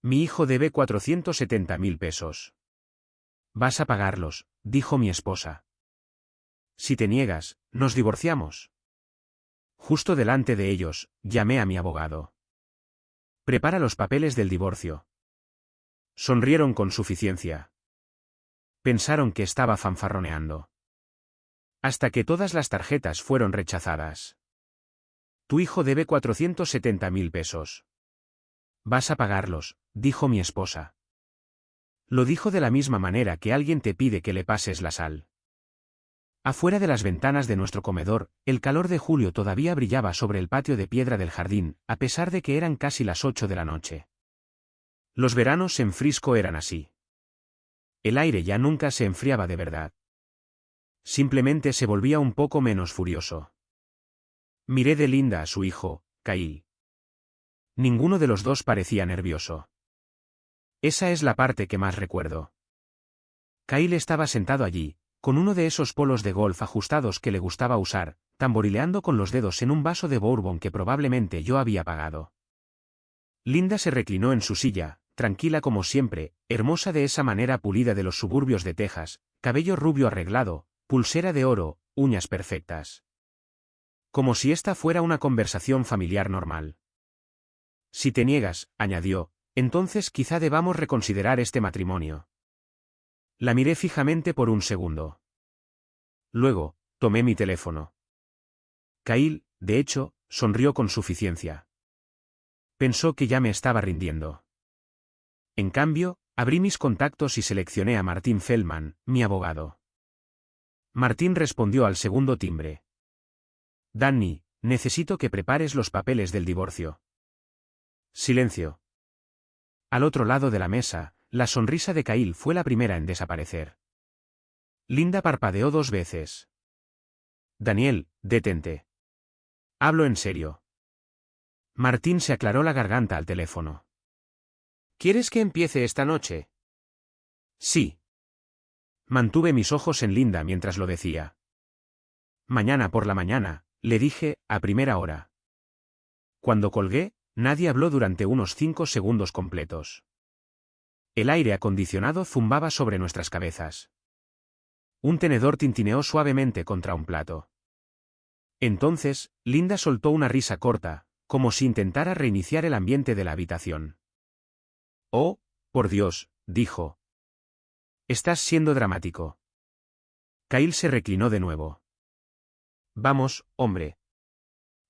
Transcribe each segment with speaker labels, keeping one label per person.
Speaker 1: Mi hijo debe 470.000 pesos. Vas a pagarlos, dijo mi esposa. Si te niegas, nos divorciamos. Justo delante de ellos, llamé a mi abogado. Prepara los papeles del divorcio. Sonrieron con suficiencia. Pensaron que estaba fanfarroneando. Hasta que todas las tarjetas fueron rechazadas. Tu hijo debe 470.000 pesos. Vas a pagarlos, dijo mi esposa. Lo dijo de la misma manera que alguien te pide que le pases la sal. Afuera de las ventanas de nuestro comedor, el calor de julio todavía brillaba sobre el patio de piedra del jardín, a pesar de que eran casi las 8 de la noche. Los veranos en Frisco eran así. El aire ya nunca se enfriaba de verdad. Simplemente se volvía un poco menos furioso. Miré de Linda a su hijo, Kyle. Ninguno de los dos parecía nervioso. Esa es la parte que más recuerdo. Kyle estaba sentado allí, con uno de esos polos de golf ajustados que le gustaba usar, tamborileando con los dedos en un vaso de bourbon que probablemente yo había pagado. Linda se reclinó en su silla, tranquila como siempre, hermosa de esa manera pulida de los suburbios de Texas, cabello rubio arreglado, pulsera de oro, uñas perfectas. Como si esta fuera una conversación familiar normal. Si te niegas, añadió, entonces quizá debamos reconsiderar este matrimonio. La miré fijamente por un segundo. Luego, tomé mi teléfono. Kyle, de hecho, sonrió con suficiencia. Pensó que ya me estaba rindiendo. En cambio, abrí mis contactos y seleccioné a Martin Feldman, mi abogado. Martin respondió al segundo timbre. Danny, necesito que prepares los papeles del divorcio. Silencio. Al otro lado de la mesa, la sonrisa de Kyle fue la primera en desaparecer. Linda parpadeó 2 veces. Daniel, detente. Hablo en serio. Martín se aclaró la garganta al teléfono. ¿Quieres que empiece esta noche? Sí. Mantuve mis ojos en Linda mientras lo decía. Mañana por la mañana, le dije, a primera hora. Cuando colgué, nadie habló durante unos 5 segundos completos. El aire acondicionado zumbaba sobre nuestras cabezas. Un tenedor tintineó suavemente contra un plato. Entonces, Linda soltó una risa corta, como si intentara reiniciar el ambiente de la habitación. Oh, por Dios, dijo. Estás siendo dramático. Kyle se reclinó de nuevo. Vamos, hombre.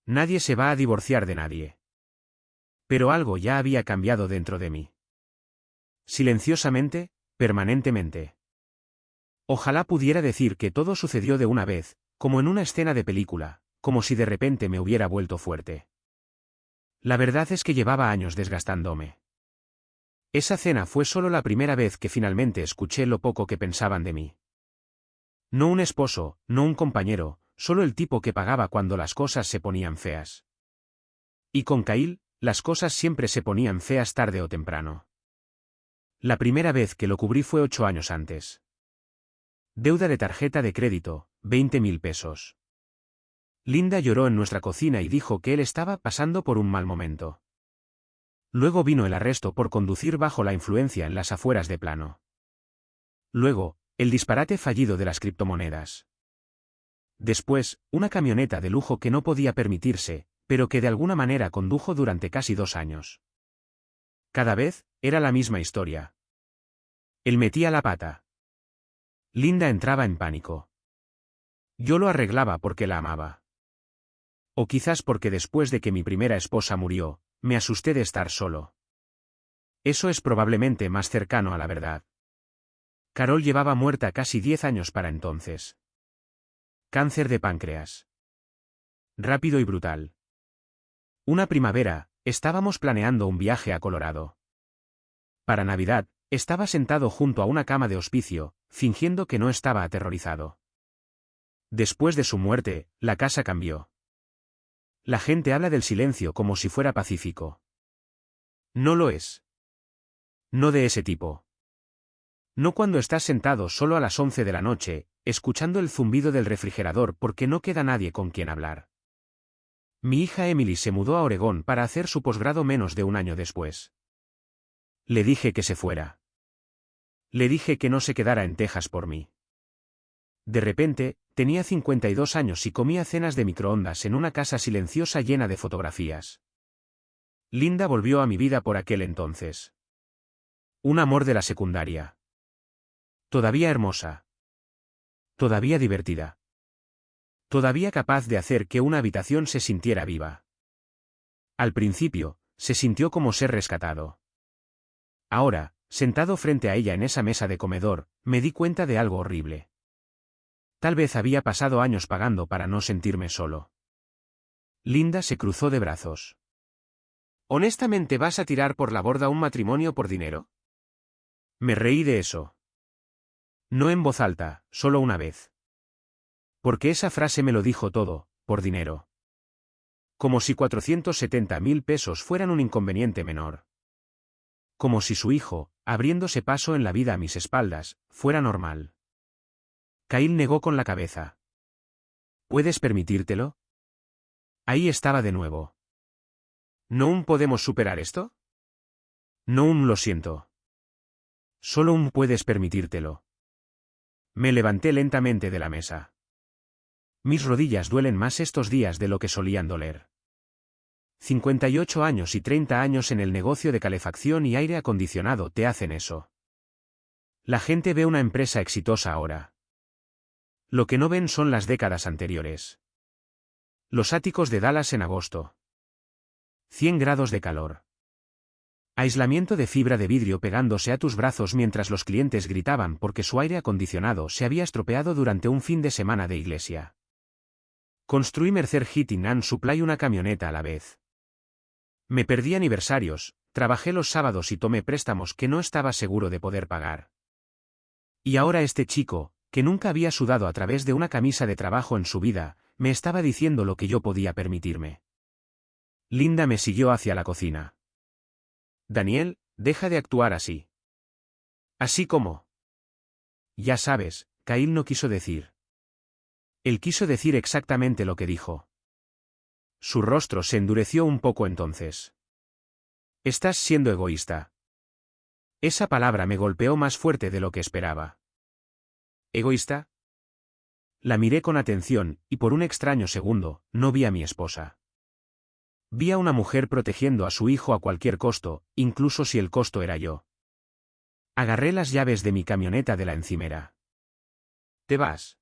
Speaker 1: Nadie se va a divorciar de nadie. Pero algo ya había cambiado dentro de mí. Silenciosamente, permanentemente. Ojalá pudiera decir que todo sucedió de una vez, como en una escena de película, como si de repente me hubiera vuelto fuerte. La verdad es que llevaba años desgastándome. Esa cena fue solo la primera vez que finalmente escuché lo poco que pensaban de mí. No un esposo, no un compañero, solo el tipo que pagaba cuando las cosas se ponían feas. Y con Kyle, las cosas siempre se ponían feas tarde o temprano. La primera vez que lo cubrí fue 8 años antes. Deuda de tarjeta de crédito, 20.000 pesos. Linda lloró en nuestra cocina y dijo que él estaba pasando por un mal momento. Luego vino el arresto por conducir bajo la influencia en las afueras de Plano. Luego, el disparate fallido de las criptomonedas. Después, una camioneta de lujo que no podía permitirse, pero que de alguna manera condujo durante casi 2 años. Cada vez, era la misma historia. Él metía la pata. Linda entraba en pánico. Yo lo arreglaba porque la amaba. O quizás porque después de que mi primera esposa murió, me asusté de estar solo. Eso es probablemente más cercano a la verdad. Carol llevaba muerta casi 10 años para entonces. Cáncer de páncreas. Rápido y brutal. Una primavera, estábamos planeando un viaje a Colorado. Para Navidad, estaba sentado junto a una cama de hospicio, fingiendo que no estaba aterrorizado. Después de su muerte, la casa cambió. La gente habla del silencio como si fuera pacífico. No lo es. No de ese tipo. No cuando estás sentado solo a las 11 de la noche, escuchando el zumbido del refrigerador porque no queda nadie con quien hablar. Mi hija Emily se mudó a Oregón para hacer su posgrado menos de un año después. Le dije que se fuera. Le dije que no se quedara en Texas por mí. De repente, tenía 52 años y comía cenas de microondas en una casa silenciosa llena de fotografías. Linda volvió a mi vida por aquel entonces. Un amor de la secundaria. Todavía hermosa. Todavía divertida. Todavía capaz de hacer que una habitación se sintiera viva. Al principio, se sintió como ser rescatado. Ahora, sentado frente a ella en esa mesa de comedor, me di cuenta de algo horrible. Tal vez había pasado años pagando para no sentirme solo. Linda se cruzó de brazos. ¿Honestamente vas a tirar por la borda un matrimonio por dinero? Me reí de eso. No en voz alta, solo una vez. Porque esa frase me lo dijo todo, por dinero. Como si 470.000 pesos fueran un inconveniente menor. Como si su hijo, abriéndose paso en la vida a mis espaldas, fuera normal. Kyle negó con la cabeza. ¿Puedes permitírtelo? Ahí estaba de nuevo. ¿No podemos superar esto? No lo siento. Solo puedes permitírtelo. Me levanté lentamente de la mesa. Mis rodillas duelen más estos días de lo que solían doler. 58 años y 30 años en el negocio de calefacción y aire acondicionado te hacen eso. La gente ve una empresa exitosa ahora. Lo que no ven son las décadas anteriores. Los áticos de Dallas en agosto. 100 grados de calor. Aislamiento de fibra de vidrio pegándose a tus brazos mientras los clientes gritaban porque su aire acondicionado se había estropeado durante un fin de semana de iglesia. Construí Mercer Heating and Supply, una camioneta a la vez. Me perdí aniversarios, trabajé los sábados y tomé préstamos que no estaba seguro de poder pagar. Y ahora este chico, que nunca había sudado a través de una camisa de trabajo en su vida, me estaba diciendo lo que yo podía permitirme. Linda me siguió hacia la cocina. Daniel, deja de actuar así. ¿Así como? Ya sabes, Kyle no quiso decir. Él quiso decir exactamente lo que dijo. Su rostro se endureció un poco entonces. Estás siendo egoísta. Esa palabra me golpeó más fuerte de lo que esperaba. ¿Egoísta? La miré con atención, y por un extraño segundo, no vi a mi esposa. Vi a una mujer protegiendo a su hijo a cualquier costo, incluso si el costo era yo. Agarré las llaves de mi camioneta de la encimera. ¿Te vas?,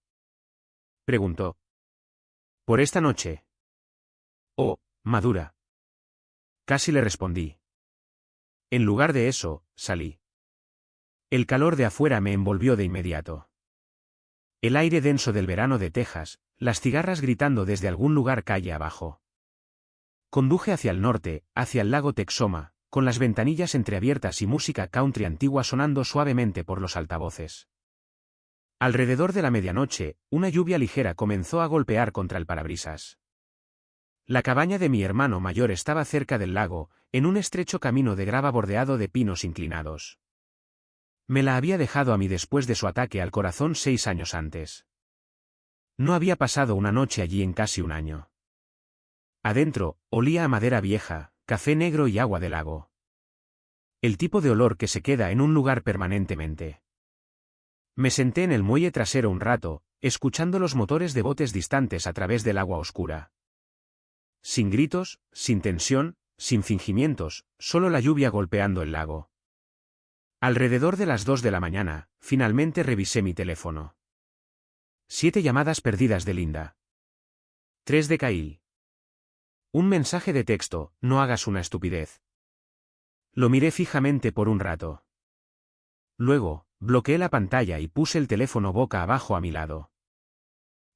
Speaker 1: preguntó. ¿Por esta noche? Oh, madura. Casi le respondí. En lugar de eso, salí. El calor de afuera me envolvió de inmediato. El aire denso del verano de Texas, las cigarras gritando desde algún lugar calle abajo. Conduje hacia el norte, hacia el lago Texoma, con las ventanillas entreabiertas y música country antigua sonando suavemente por los altavoces. Alrededor de la medianoche, una lluvia ligera comenzó a golpear contra el parabrisas. La cabaña de mi hermano mayor estaba cerca del lago, en un estrecho camino de grava bordeado de pinos inclinados. Me la había dejado a mí después de su ataque al corazón 6 años antes. No había pasado una noche allí en casi un año. Adentro, olía a madera vieja, café negro y agua de lago. El tipo de olor que se queda en un lugar permanentemente. Me senté en el muelle trasero un rato, escuchando los motores de botes distantes a través del agua oscura. Sin gritos, sin tensión, sin fingimientos, solo la lluvia golpeando el lago. Alrededor de las 2 de la mañana, finalmente revisé mi teléfono. 7 llamadas perdidas de Linda. 3 de Kyle. Un mensaje de texto: no hagas una estupidez. Lo miré fijamente por un rato. Luego, bloqueé la pantalla y puse el teléfono boca abajo a mi lado.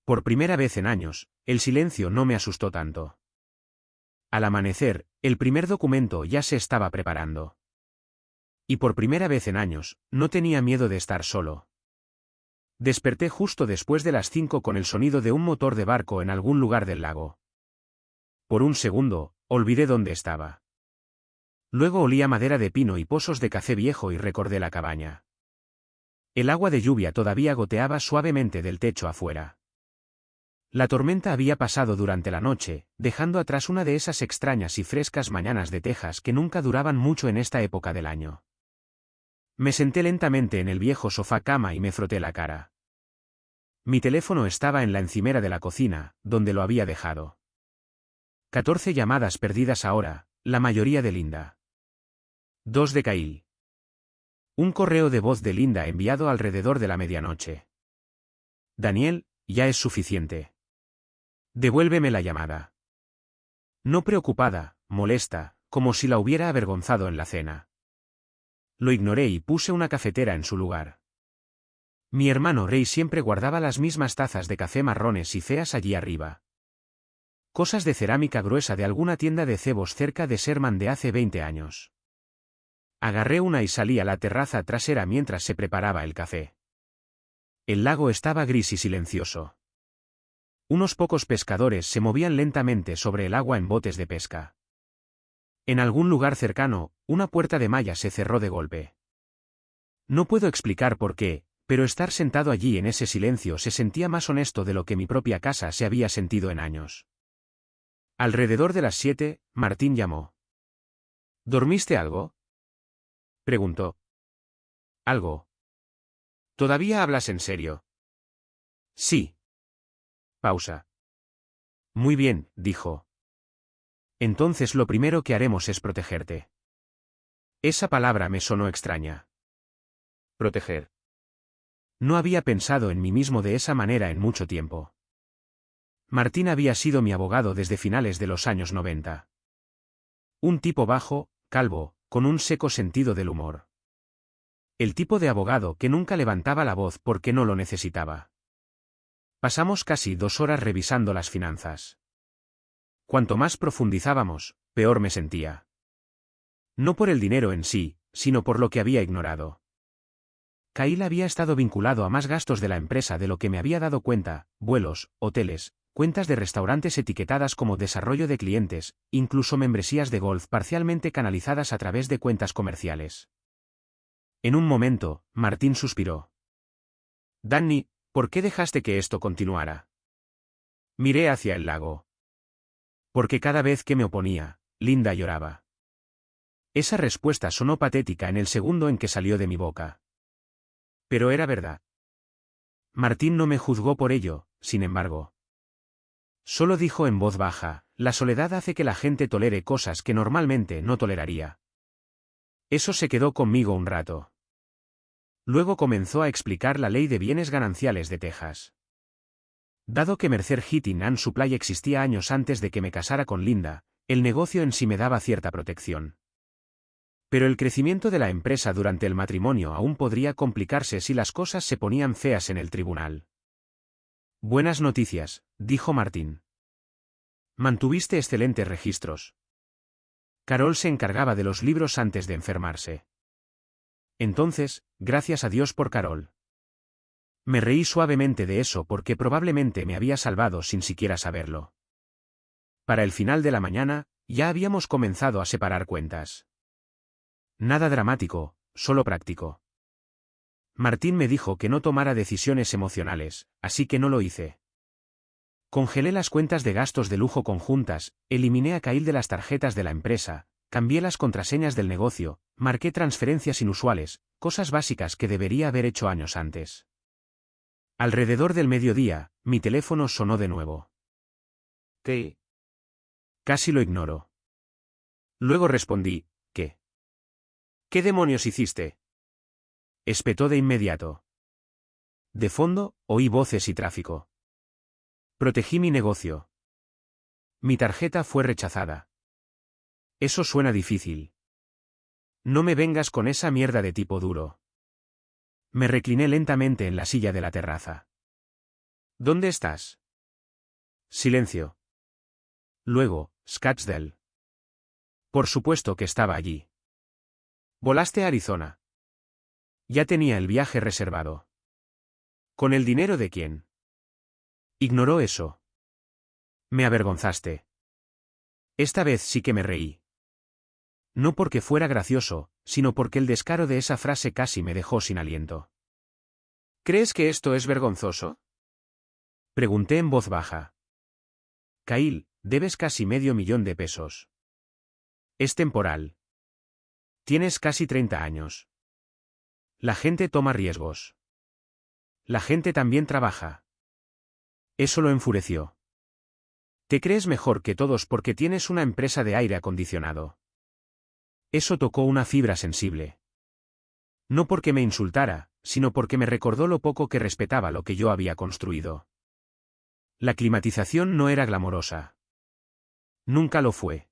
Speaker 1: Por primera vez en años, el silencio no me asustó tanto. Al amanecer, el primer documento ya se estaba preparando. Y por primera vez en años, no tenía miedo de estar solo. Desperté justo después de las 5 con el sonido de un motor de barco en algún lugar del lago. Por un segundo, olvidé dónde estaba. Luego olí a madera de pino y pozos de café viejo y recordé la cabaña. El agua de lluvia todavía goteaba suavemente del techo afuera. La tormenta había pasado durante la noche, dejando atrás una de esas extrañas y frescas mañanas de Texas que nunca duraban mucho en esta época del año. Me senté lentamente en el viejo sofá cama y me froté la cara. Mi teléfono estaba en la encimera de la cocina, donde lo había dejado. 14 llamadas perdidas ahora, la mayoría de Linda. 2 de Kyle. Un correo de voz de Linda enviado alrededor de la medianoche. Daniel, ya es suficiente. Devuélveme la llamada. No preocupada, molesta, como si la hubiera avergonzado en la cena. Lo ignoré y puse una cafetera en su lugar. Mi hermano Ray siempre guardaba las mismas tazas de café marrones y feas allí arriba. Cosas de cerámica gruesa de alguna tienda de cebos cerca de Sherman de hace 20 años. Agarré una y salí a la terraza trasera mientras se preparaba el café. El lago estaba gris y silencioso. Unos pocos pescadores se movían lentamente sobre el agua en botes de pesca. En algún lugar cercano, una puerta de malla se cerró de golpe. No puedo explicar por qué, pero estar sentado allí en ese silencio se sentía más honesto de lo que mi propia casa se había sentido en años. Alrededor de las 7, Martín llamó. ¿Dormiste algo?, preguntó. ¿Algo? ¿Todavía hablas en serio? Sí. Pausa. Muy bien, dijo. Entonces lo primero que haremos es protegerte. Esa palabra me sonó extraña. Proteger. No había pensado en mí mismo de esa manera en mucho tiempo. Martín había sido mi abogado desde finales de los años 90. Un tipo bajo, calvo, con un seco sentido del humor. El tipo de abogado que nunca levantaba la voz porque no lo necesitaba. Pasamos casi 2 horas revisando las finanzas. Cuanto más profundizábamos, peor me sentía. No por el dinero en sí, sino por lo que había ignorado. Kyle había estado vinculado a más gastos de la empresa de lo que me había dado cuenta: vuelos, hoteles, cuentas de restaurantes etiquetadas como desarrollo de clientes, incluso membresías de golf parcialmente canalizadas a través de cuentas comerciales. En un momento, Martín suspiró. Danny, ¿por qué dejaste que esto continuara? Miré hacia el lago. Porque cada vez que me oponía, Linda lloraba. Esa respuesta sonó patética en el segundo en que salió de mi boca. Pero era verdad. Martín no me juzgó por ello, sin embargo. Solo dijo en voz baja: la soledad hace que la gente tolere cosas que normalmente no toleraría. Eso se quedó conmigo un rato. Luego comenzó a explicar la ley de bienes gananciales de Texas. Dado que Mercer Heating and Supply existía años antes de que me casara con Linda, el negocio en sí me daba cierta protección. Pero el crecimiento de la empresa durante el matrimonio aún podría complicarse si las cosas se ponían feas en el tribunal. Buenas noticias, dijo Martín. Mantuviste excelentes registros. Carol se encargaba de los libros antes de enfermarse. Entonces, gracias a Dios por Carol. Me reí suavemente de eso porque probablemente me había salvado sin siquiera saberlo. Para el final de la mañana, ya habíamos comenzado a separar cuentas. Nada dramático, solo práctico. Martín me dijo que no tomara decisiones emocionales, así que no lo hice. Congelé las cuentas de gastos de lujo conjuntas, eliminé a Kyle de las tarjetas de la empresa, cambié las contraseñas del negocio, marqué transferencias inusuales, cosas básicas que debería haber hecho años antes. Alrededor del mediodía, mi teléfono sonó de nuevo. ¿Qué? Casi lo ignoro. Luego respondí: ¿qué? ¿Qué demonios hiciste? Espetó de inmediato. De fondo, oí voces y tráfico. Protegí mi negocio. Mi tarjeta fue rechazada. Eso suena difícil. No me vengas con esa mierda de tipo duro. Me recliné lentamente en la silla de la terraza. ¿Dónde estás? Silencio. Luego, Scottsdale. Por supuesto que estaba allí. ¿Volaste a Arizona? Ya tenía el viaje reservado. ¿Con el dinero de quién? Ignoró eso. Me avergonzaste. Esta vez sí que me reí. No porque fuera gracioso, sino porque el descaro de esa frase casi me dejó sin aliento. ¿Crees que esto es vergonzoso? Pregunté en voz baja. Kyle, debes casi $500,000. Es temporal. Tienes casi 30 años. La gente toma riesgos. La gente también trabaja. Eso lo enfureció. Te crees mejor que todos porque tienes una empresa de aire acondicionado. Eso tocó una fibra sensible. No porque me insultara, sino porque me recordó lo poco que respetaba lo que yo había construido. La climatización no era glamorosa. Nunca lo fue.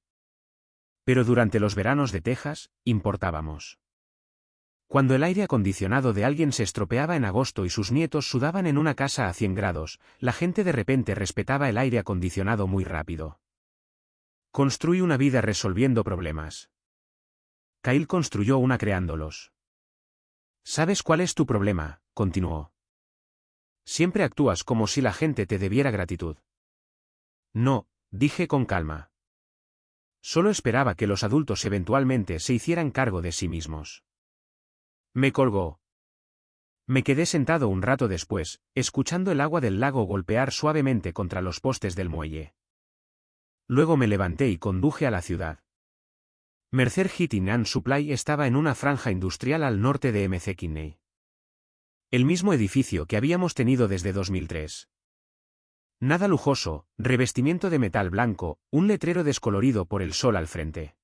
Speaker 1: Pero durante los veranos de Texas, importábamos. Cuando el aire acondicionado de alguien se estropeaba en agosto y sus nietos sudaban en una casa a 100 grados, la gente de repente respetaba el aire acondicionado muy rápido. Construí una vida resolviendo problemas. Kyle construyó una creándolos. ¿Sabes cuál es tu problema?, continuó. Siempre actúas como si la gente te debiera gratitud. No, dije con calma. Solo esperaba que los adultos eventualmente se hicieran cargo de sí mismos. Me colgó. Me quedé sentado un rato después, escuchando el agua del lago golpear suavemente contra los postes del muelle. Luego me levanté y conduje a la ciudad. Mercer Heating and Supply estaba en una franja industrial al norte de McKinney. El mismo edificio que habíamos tenido desde 2003. Nada lujoso, revestimiento de metal blanco, un letrero descolorido por el sol al frente.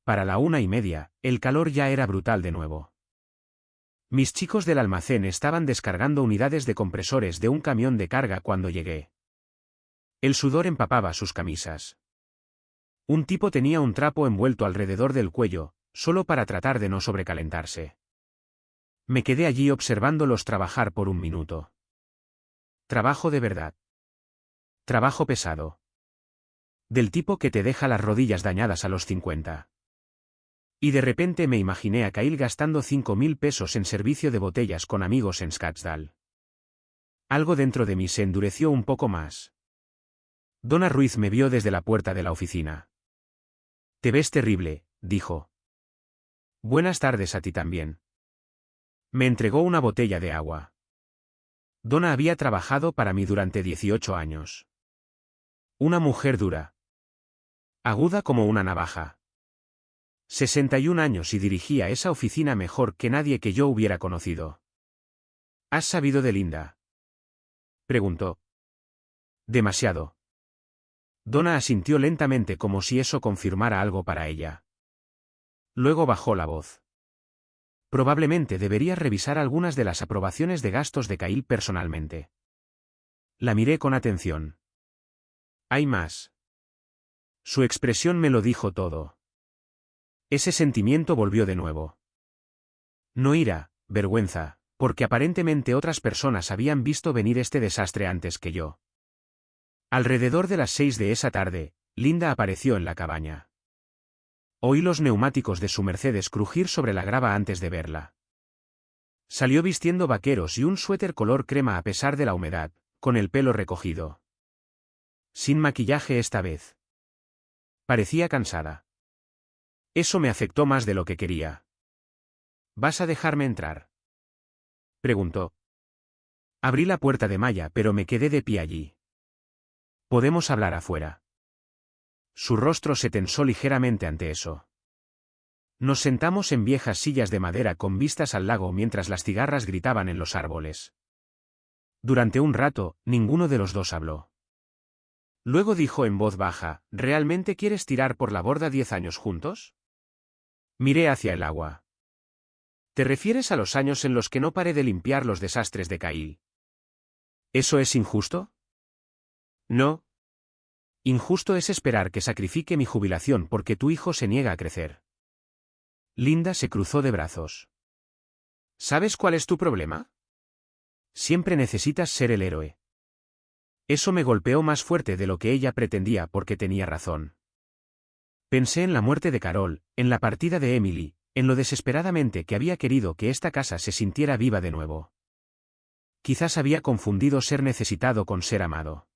Speaker 1: Para la 1:30, el calor ya era brutal de nuevo. Mis chicos del almacén estaban descargando unidades de compresores de un camión de carga cuando llegué. El sudor empapaba sus camisas. Un tipo tenía un trapo envuelto alrededor del cuello, solo para tratar de no sobrecalentarse. Me quedé allí observándolos trabajar por un minuto. Trabajo de verdad. Trabajo pesado. Del tipo que te deja las rodillas dañadas a los 50. Y de repente me imaginé a Kyle gastando 5.000 pesos en servicio de botellas con amigos en Scottsdale. Algo dentro de mí se endureció un poco más. Donna Ruiz me vio desde la puerta de la oficina. Te ves terrible, dijo. Buenas tardes a ti también. Me entregó una botella de agua. Donna había trabajado para mí durante 18 años. Una mujer dura. Aguda como una navaja. 61 años y dirigía esa oficina mejor que nadie que yo hubiera conocido. ¿Has sabido de Linda?, preguntó. Demasiado. Donna asintió lentamente como si eso confirmara algo para ella. Luego bajó la voz. Probablemente deberías revisar algunas de las aprobaciones de gastos de Kyle personalmente. La miré con atención. Hay más. Su expresión me lo dijo todo. Ese sentimiento volvió de nuevo. No ira, vergüenza, porque aparentemente otras personas habían visto venir este desastre antes que yo. Alrededor de las 6 de esa tarde, Linda apareció en la cabaña. Oí los neumáticos de su Mercedes crujir sobre la grava antes de verla. Salió vistiendo vaqueros y un suéter color crema a pesar de la humedad, con el pelo recogido. Sin maquillaje esta vez. Parecía cansada. Eso me afectó más de lo que quería. ¿Vas a dejarme entrar?, preguntó. Abrí la puerta de malla pero me quedé de pie allí. Podemos hablar afuera. Su rostro se tensó ligeramente ante eso. Nos sentamos en viejas sillas de madera con vistas al lago mientras las cigarras gritaban en los árboles. Durante un rato, ninguno de los dos habló. Luego dijo en voz baja, ¿realmente quieres tirar por la borda 10 años juntos? Miré hacia el agua. ¿Te refieres a los años en los que no paré de limpiar los desastres de Kyle? ¿Eso es injusto? No. Injusto es esperar que sacrifique mi jubilación porque tu hijo se niega a crecer. Linda se cruzó de brazos. ¿Sabes cuál es tu problema? Siempre necesitas ser el héroe. Eso me golpeó más fuerte de lo que ella pretendía porque tenía razón. Pensé en la muerte de Carol, en la partida de Emily, en lo desesperadamente que había querido que esta casa se sintiera viva de nuevo. Quizás había confundido ser necesitado con ser amado.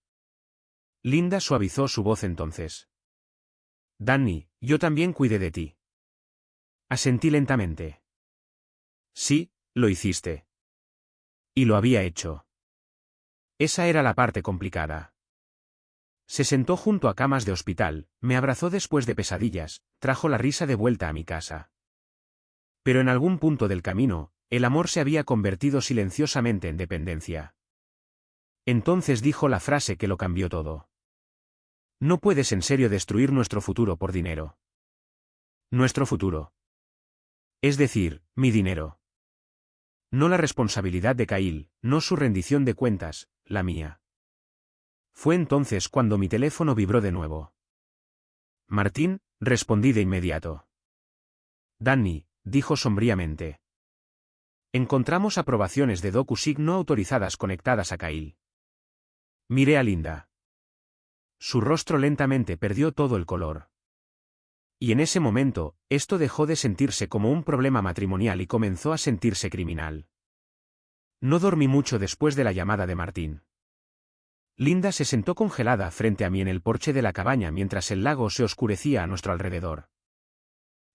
Speaker 1: Linda suavizó su voz entonces. Danny, yo también cuidé de ti. Asentí lentamente. Sí, lo hiciste. Y lo había hecho. Esa era la parte complicada. Se sentó junto a camas de hospital, me abrazó después de pesadillas, trajo la risa de vuelta a mi casa. Pero en algún punto del camino, el amor se había convertido silenciosamente en dependencia. Entonces dijo la frase que lo cambió todo. No puedes en serio destruir nuestro futuro por dinero. Nuestro futuro. Es decir, mi dinero. No la responsabilidad de Kyle, no su rendición de cuentas, la mía. Fue entonces cuando mi teléfono vibró de nuevo. Martín, respondí de inmediato. Danny, dijo sombríamente. Encontramos aprobaciones de DocuSign no autorizadas conectadas a Kyle. Miré a Linda. Su rostro lentamente perdió todo el color. Y en ese momento, esto dejó de sentirse como un problema matrimonial y comenzó a sentirse criminal. No dormí mucho después de la llamada de Martín. Linda se sentó congelada frente a mí en el porche de la cabaña mientras el lago se oscurecía a nuestro alrededor.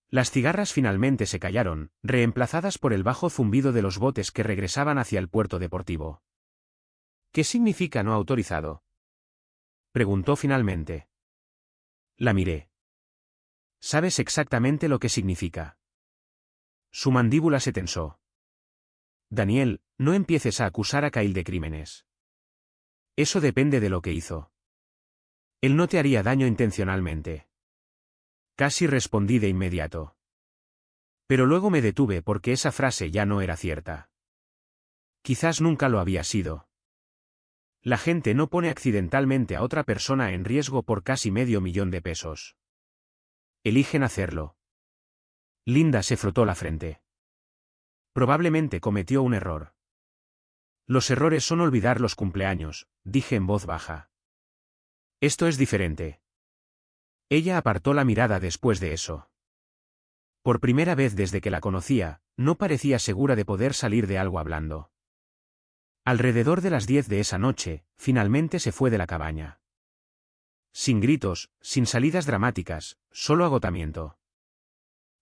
Speaker 1: Las cigarras finalmente se callaron, reemplazadas por el bajo zumbido de los botes que regresaban hacia el puerto deportivo. ¿Qué significa no autorizado?, preguntó finalmente. La miré. ¿Sabes exactamente lo que significa? Su mandíbula se tensó. Daniel, no empieces a acusar a Kyle de crímenes. Eso depende de lo que hizo. Él no te haría daño intencionalmente. Casi respondí de inmediato. Pero luego me detuve porque esa frase ya no era cierta. Quizás nunca lo había sido. La gente no pone accidentalmente a otra persona en riesgo por casi $500,000. Eligen hacerlo. Linda se frotó la frente. Probablemente cometió un error. Los errores son olvidar los cumpleaños, dije en voz baja. Esto es diferente. Ella apartó la mirada después de eso. Por primera vez desde que la conocía, no parecía segura de poder salir de algo hablando. Alrededor de las 10 de esa noche, finalmente se fue de la cabaña. Sin gritos, sin salidas dramáticas, solo agotamiento.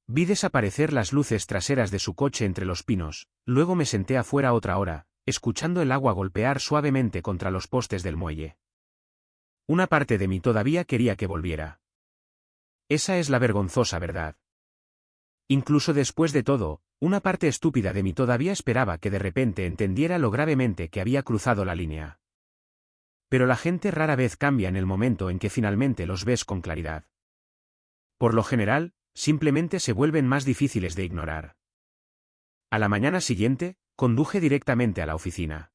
Speaker 1: Vi desaparecer las luces traseras de su coche entre los pinos, luego me senté afuera otra hora, escuchando el agua golpear suavemente contra los postes del muelle. Una parte de mí todavía quería que volviera. Esa es la vergonzosa verdad. Incluso después de todo, una parte estúpida de mí todavía esperaba que de repente entendiera lo gravemente que había cruzado la línea. Pero la gente rara vez cambia en el momento en que finalmente los ves con claridad. Por lo general, simplemente se vuelven más difíciles de ignorar. A la mañana siguiente, conduje directamente a la oficina.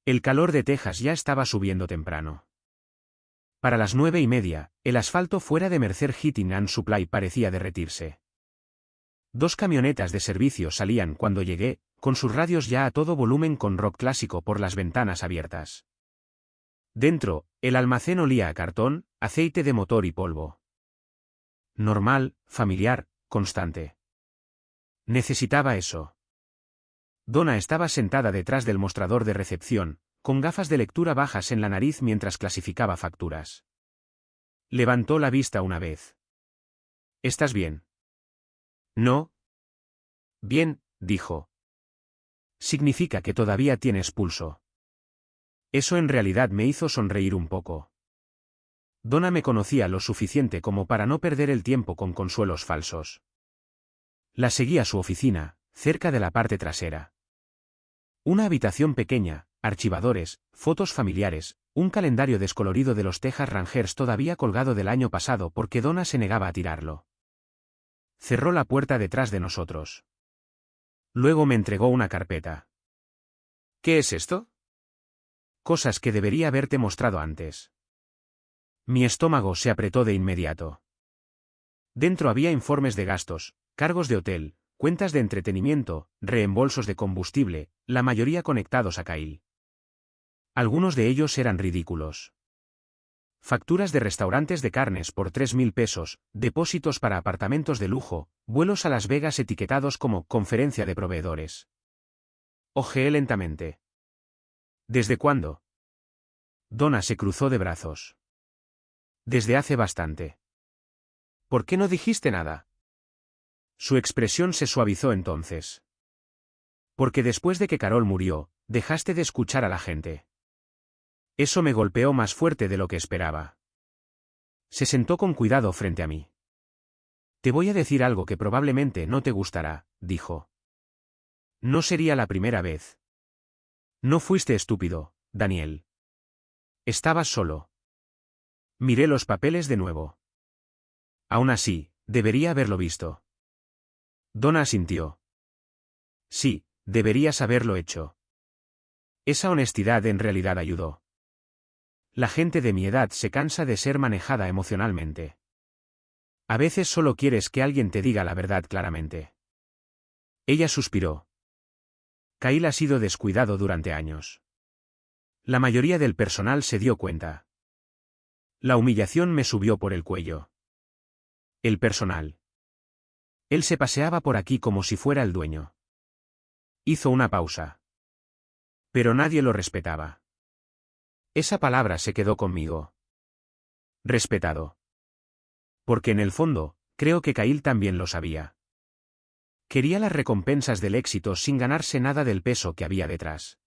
Speaker 1: El calor de Texas ya estaba subiendo temprano. Para las 9:30, el asfalto fuera de Mercer Heating and Supply parecía derretirse. 2 camionetas de servicio salían cuando llegué, con sus radios ya a todo volumen con rock clásico por las ventanas abiertas. Dentro, el almacén olía a cartón, aceite de motor y polvo. Normal, familiar, constante. Necesitaba eso. Donna estaba sentada detrás del mostrador de recepción, con gafas de lectura bajas en la nariz mientras clasificaba facturas. Levantó la vista una vez. ¿Estás bien? No. Bien, dijo. Significa que todavía tienes pulso. Eso en realidad me hizo sonreír un poco. Donna me conocía lo suficiente como para no perder el tiempo con consuelos falsos. La seguí a su oficina, cerca de la parte trasera. Una habitación pequeña, archivadores, fotos familiares, un calendario descolorido de los Texas Rangers todavía colgado del año pasado porque Donna se negaba a tirarlo. Cerró la puerta detrás de nosotros. Luego me entregó una carpeta. ¿Qué es esto? Cosas que debería haberte mostrado antes. Mi estómago se apretó de inmediato. Dentro había informes de gastos, cargos de hotel, cuentas de entretenimiento, reembolsos de combustible, la mayoría conectados a Kyle. Algunos de ellos eran ridículos. Facturas de restaurantes de carnes por $3,000, depósitos para apartamentos de lujo, vuelos a Las Vegas etiquetados como conferencia de proveedores. Ojeé lentamente. ¿Desde cuándo? Donna se cruzó de brazos. Desde hace bastante. ¿Por qué no dijiste nada? Su expresión se suavizó entonces. Porque después de que Carol murió, dejaste de escuchar a la gente. Eso me golpeó más fuerte de lo que esperaba. Se sentó con cuidado frente a mí. Te voy a decir algo que probablemente no te gustará, dijo. No sería la primera vez. No fuiste estúpido, Daniel. Estabas solo. Miré los papeles de nuevo. Aún así, debería haberlo visto. Donna asintió. Sí, deberías haberlo hecho. Esa honestidad en realidad ayudó. La gente de mi edad se cansa de ser manejada emocionalmente. A veces solo quieres que alguien te diga la verdad claramente. Ella suspiró. Kyle ha sido descuidado durante años. La mayoría del personal se dio cuenta. La humillación me subió por el cuello. El personal. Él se paseaba por aquí como si fuera el dueño. Hizo una pausa. Pero nadie lo respetaba. Esa palabra se quedó conmigo. Respetado. Porque en el fondo, creo que Kyle también lo sabía. Quería las recompensas del éxito sin ganarse nada del peso que había detrás.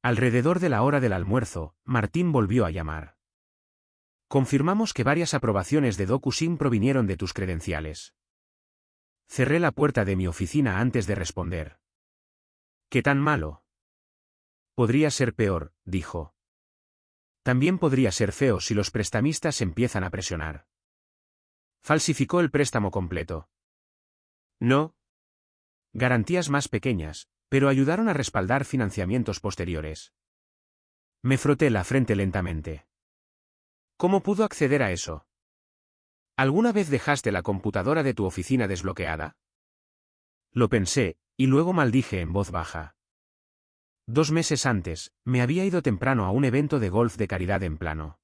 Speaker 1: Alrededor de la hora del almuerzo, Martín volvió a llamar. Confirmamos que varias aprobaciones de DocuSign provinieron de tus credenciales. Cerré la puerta de mi oficina antes de responder. ¿Qué tan malo? Podría ser peor, dijo. También podría ser feo si los prestamistas empiezan a presionar. Falsificó el préstamo completo. No. Garantías más pequeñas, pero ayudaron a respaldar financiamientos posteriores. Me froté la frente lentamente. ¿Cómo pudo acceder a eso? ¿Alguna vez dejaste la computadora de tu oficina desbloqueada? Lo pensé, y luego maldije en voz baja. 2 meses antes, me había ido temprano a un evento de golf de caridad en Plano.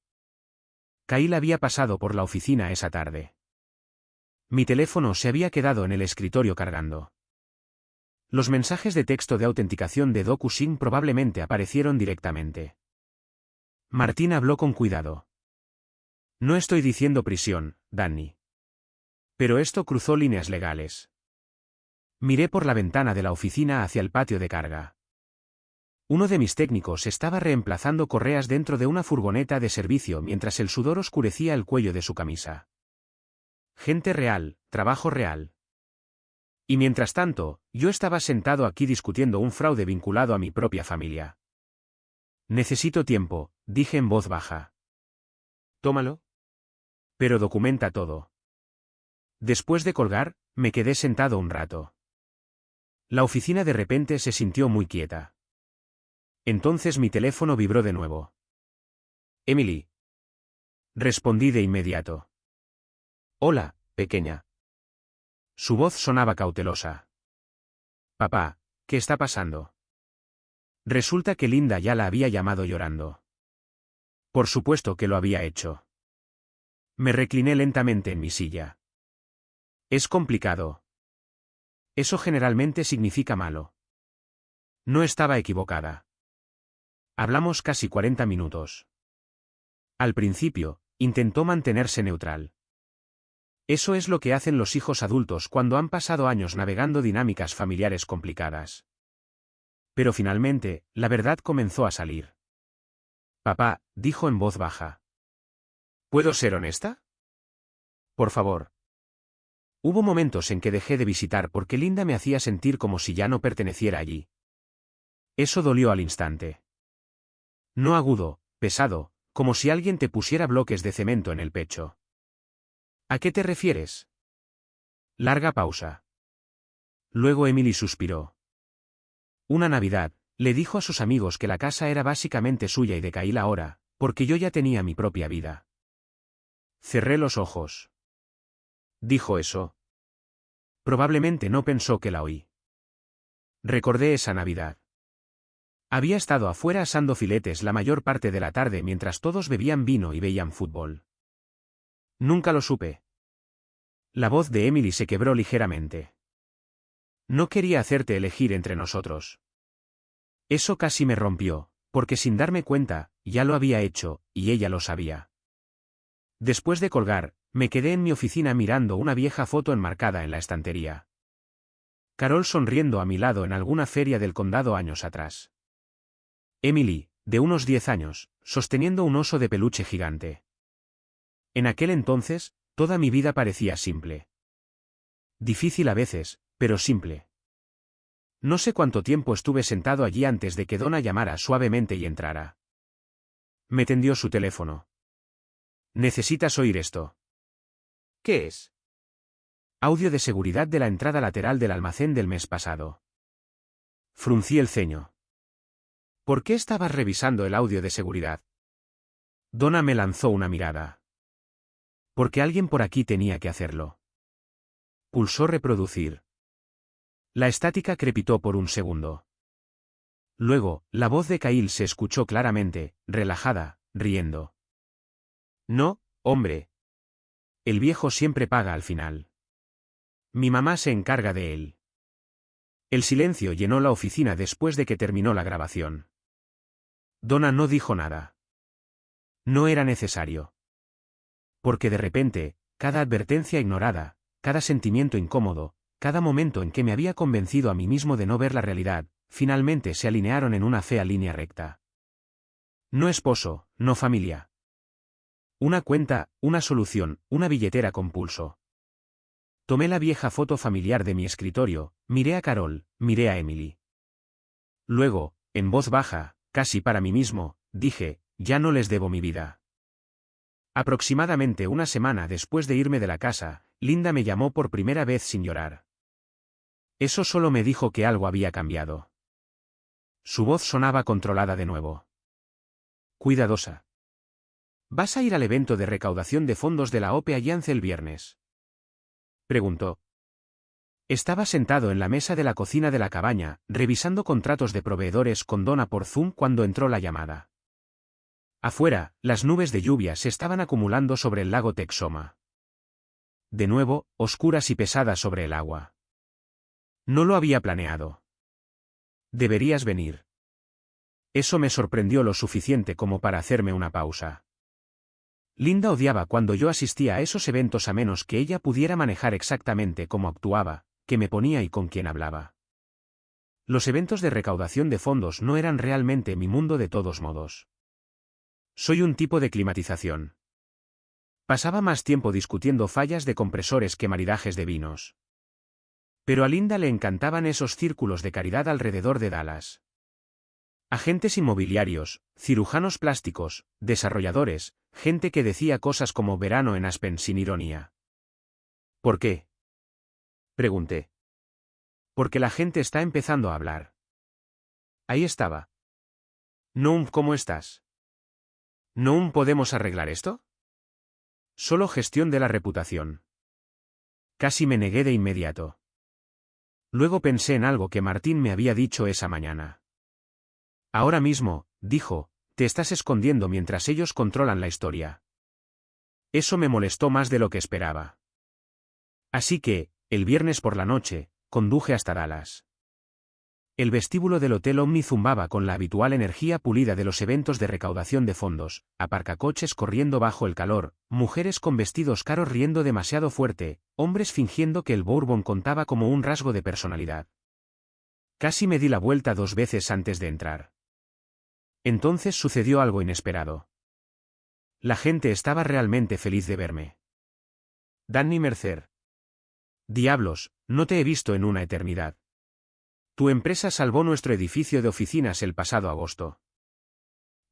Speaker 1: Kyle había pasado por la oficina esa tarde. Mi teléfono se había quedado en el escritorio cargando. Los mensajes de texto de autenticación de DocuSign probablemente aparecieron directamente. Martín habló con cuidado. No estoy diciendo prisión, Danny. Pero esto cruzó líneas legales. Miré por la ventana de la oficina hacia el patio de carga. Uno de mis técnicos estaba reemplazando correas dentro de una furgoneta de servicio mientras el sudor oscurecía el cuello de su camisa. Gente real, trabajo real. Y mientras tanto, yo estaba sentado aquí discutiendo un fraude vinculado a mi propia familia. Necesito tiempo, dije en voz baja. Tómalo. Pero documenta todo. Después de colgar, me quedé sentado un rato. La oficina de repente se sintió muy quieta. Entonces mi teléfono vibró de nuevo. Emily. Respondí de inmediato. Hola, pequeña. Su voz sonaba cautelosa. Papá, ¿qué está pasando? Resulta que Linda ya la había llamado llorando. Por supuesto que lo había hecho. Me recliné lentamente en mi silla. Es complicado. Eso generalmente significa malo. No estaba equivocada. Hablamos casi 40 minutos. Al principio, intentó mantenerse neutral. Eso es lo que hacen los hijos adultos cuando han pasado años navegando dinámicas familiares complicadas. Pero finalmente, la verdad comenzó a salir. Papá, dijo en voz baja. ¿Puedo ser honesta? Por favor. Hubo momentos en que dejé de visitar porque Linda me hacía sentir como si ya no perteneciera allí. Eso dolió al instante. No agudo, pesado, como si alguien te pusiera bloques de cemento en el pecho. ¿A qué te refieres? Larga pausa. Luego Emily suspiró. Una Navidad, le dijo a sus amigos que la casa era básicamente suya y de Kyle ahora, porque yo ya tenía mi propia vida. Cerré los ojos. ¿Dijo eso? Probablemente no pensó que la oí. Recordé esa Navidad. Había estado afuera asando filetes la mayor parte de la tarde mientras todos bebían vino y veían fútbol. Nunca lo supe. La voz de Emily se quebró ligeramente. No quería hacerte elegir entre nosotros. Eso casi me rompió, porque sin darme cuenta, ya lo había hecho, y ella lo sabía. Después de colgar, me quedé en mi oficina mirando una vieja foto enmarcada en la estantería. Carol sonriendo a mi lado en alguna feria del condado años atrás. Emily, de unos 10 años, sosteniendo un oso de peluche gigante. En aquel entonces, toda mi vida parecía simple. Difícil a veces, pero simple. No sé cuánto tiempo estuve sentado allí antes de que Donna llamara suavemente y entrara. Me tendió su teléfono. ¿Necesitas oír esto? ¿Qué es? Audio de seguridad de la entrada lateral del almacén del mes pasado. Fruncí el ceño. ¿Por qué estabas revisando el audio de seguridad? Donna me lanzó una mirada. Porque alguien por aquí tenía que hacerlo. Pulsó reproducir. La estática crepitó por un segundo. Luego, la voz de Kyle se escuchó claramente, relajada, riendo. No, hombre. El viejo siempre paga al final. Mi mamá se encarga de él. El silencio llenó la oficina después de que terminó la grabación. Donna no dijo nada. No era necesario. Porque de repente, cada advertencia ignorada, cada sentimiento incómodo, cada momento en que me había convencido a mí mismo de no ver la realidad, finalmente se alinearon en una fea línea recta. No esposo, no familia. Una cuenta, una solución, una billetera con pulso. Tomé la vieja foto familiar de mi escritorio, miré a Carol, miré a Emily. Luego, en voz baja, casi para mí mismo, dije, ya no les debo mi vida. Aproximadamente una semana después de irme de la casa, Linda me llamó por primera vez sin llorar. Eso solo me dijo que algo había cambiado. Su voz sonaba controlada de nuevo. Cuidadosa. ¿Vas a ir al evento de recaudación de fondos de la OPE Alliance el viernes? Preguntó. Estaba sentado en la mesa de la cocina de la cabaña, revisando contratos de proveedores con Donna por Zoom cuando entró la llamada. Afuera, las nubes de lluvia se estaban acumulando sobre el lago Texoma. De nuevo, oscuras y pesadas sobre el agua. No lo había planeado. Deberías venir. Eso me sorprendió lo suficiente como para hacerme una pausa. Linda odiaba cuando yo asistía a esos eventos a menos que ella pudiera manejar exactamente cómo actuaba, qué me ponía y con quién hablaba. Los eventos de recaudación de fondos no eran realmente mi mundo de todos modos. Soy un tipo de climatización. Pasaba más tiempo discutiendo fallas de compresores que maridajes de vinos. Pero a Linda le encantaban esos círculos de caridad alrededor de Dallas. Agentes inmobiliarios, cirujanos plásticos, desarrolladores, gente que decía cosas como verano en Aspen sin ironía. ¿Por qué? Pregunté. Porque la gente está empezando a hablar. Ahí estaba. Noam, ¿cómo estás? ¿Noam, podemos arreglar esto? Solo gestión de la reputación. Casi me negué de inmediato. Luego pensé en algo que Martín me había dicho esa mañana. Ahora mismo, dijo, te estás escondiendo mientras ellos controlan la historia. Eso me molestó más de lo que esperaba. Así que, el viernes por la noche, conduje hasta Dallas. El vestíbulo del Hotel Omni zumbaba con la habitual energía pulida de los eventos de recaudación de fondos, aparcacoches corriendo bajo el calor, mujeres con vestidos caros riendo demasiado fuerte, hombres fingiendo que el bourbon contaba como un rasgo de personalidad. Casi me di la vuelta 2 veces antes de entrar. Entonces sucedió algo inesperado. La gente estaba realmente feliz de verme. Danny Mercer. Diablos, no te he visto en una eternidad. Tu empresa salvó nuestro edificio de oficinas el pasado agosto.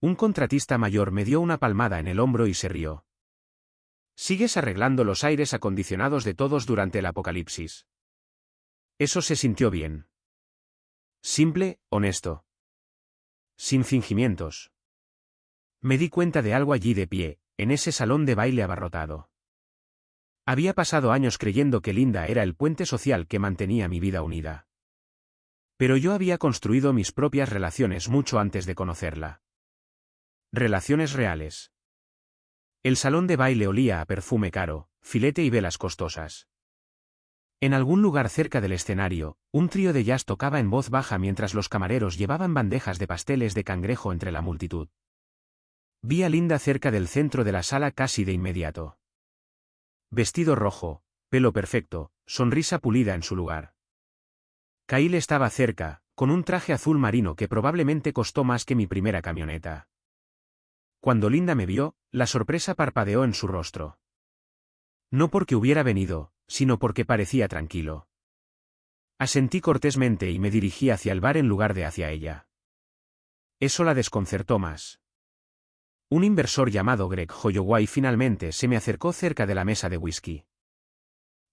Speaker 1: Un contratista mayor me dio una palmada en el hombro y se rió. Sigues arreglando los aires acondicionados de todos durante el apocalipsis. Eso se sintió bien. Simple, honesto. Sin fingimientos. Me di cuenta de algo allí de pie, en ese salón de baile abarrotado. Había pasado años creyendo que Linda era el puente social que mantenía mi vida unida. Pero yo había construido mis propias relaciones mucho antes de conocerla. Relaciones reales. El salón de baile olía a perfume caro, filete y velas costosas. En algún lugar cerca del escenario, un trío de jazz tocaba en voz baja mientras los camareros llevaban bandejas de pasteles de cangrejo entre la multitud. Vi a Linda cerca del centro de la sala casi de inmediato. Vestido rojo, pelo perfecto, sonrisa pulida en su lugar. Kyle estaba cerca, con un traje azul marino que probablemente costó más que mi primera camioneta. Cuando Linda me vio, la sorpresa parpadeó en su rostro. No porque hubiera venido, sino porque parecía tranquilo. Asentí cortésmente y me dirigí hacia el bar en lugar de hacia ella. Eso la desconcertó más. Un inversor llamado Greg Holloway finalmente se me acercó cerca de la mesa de whisky.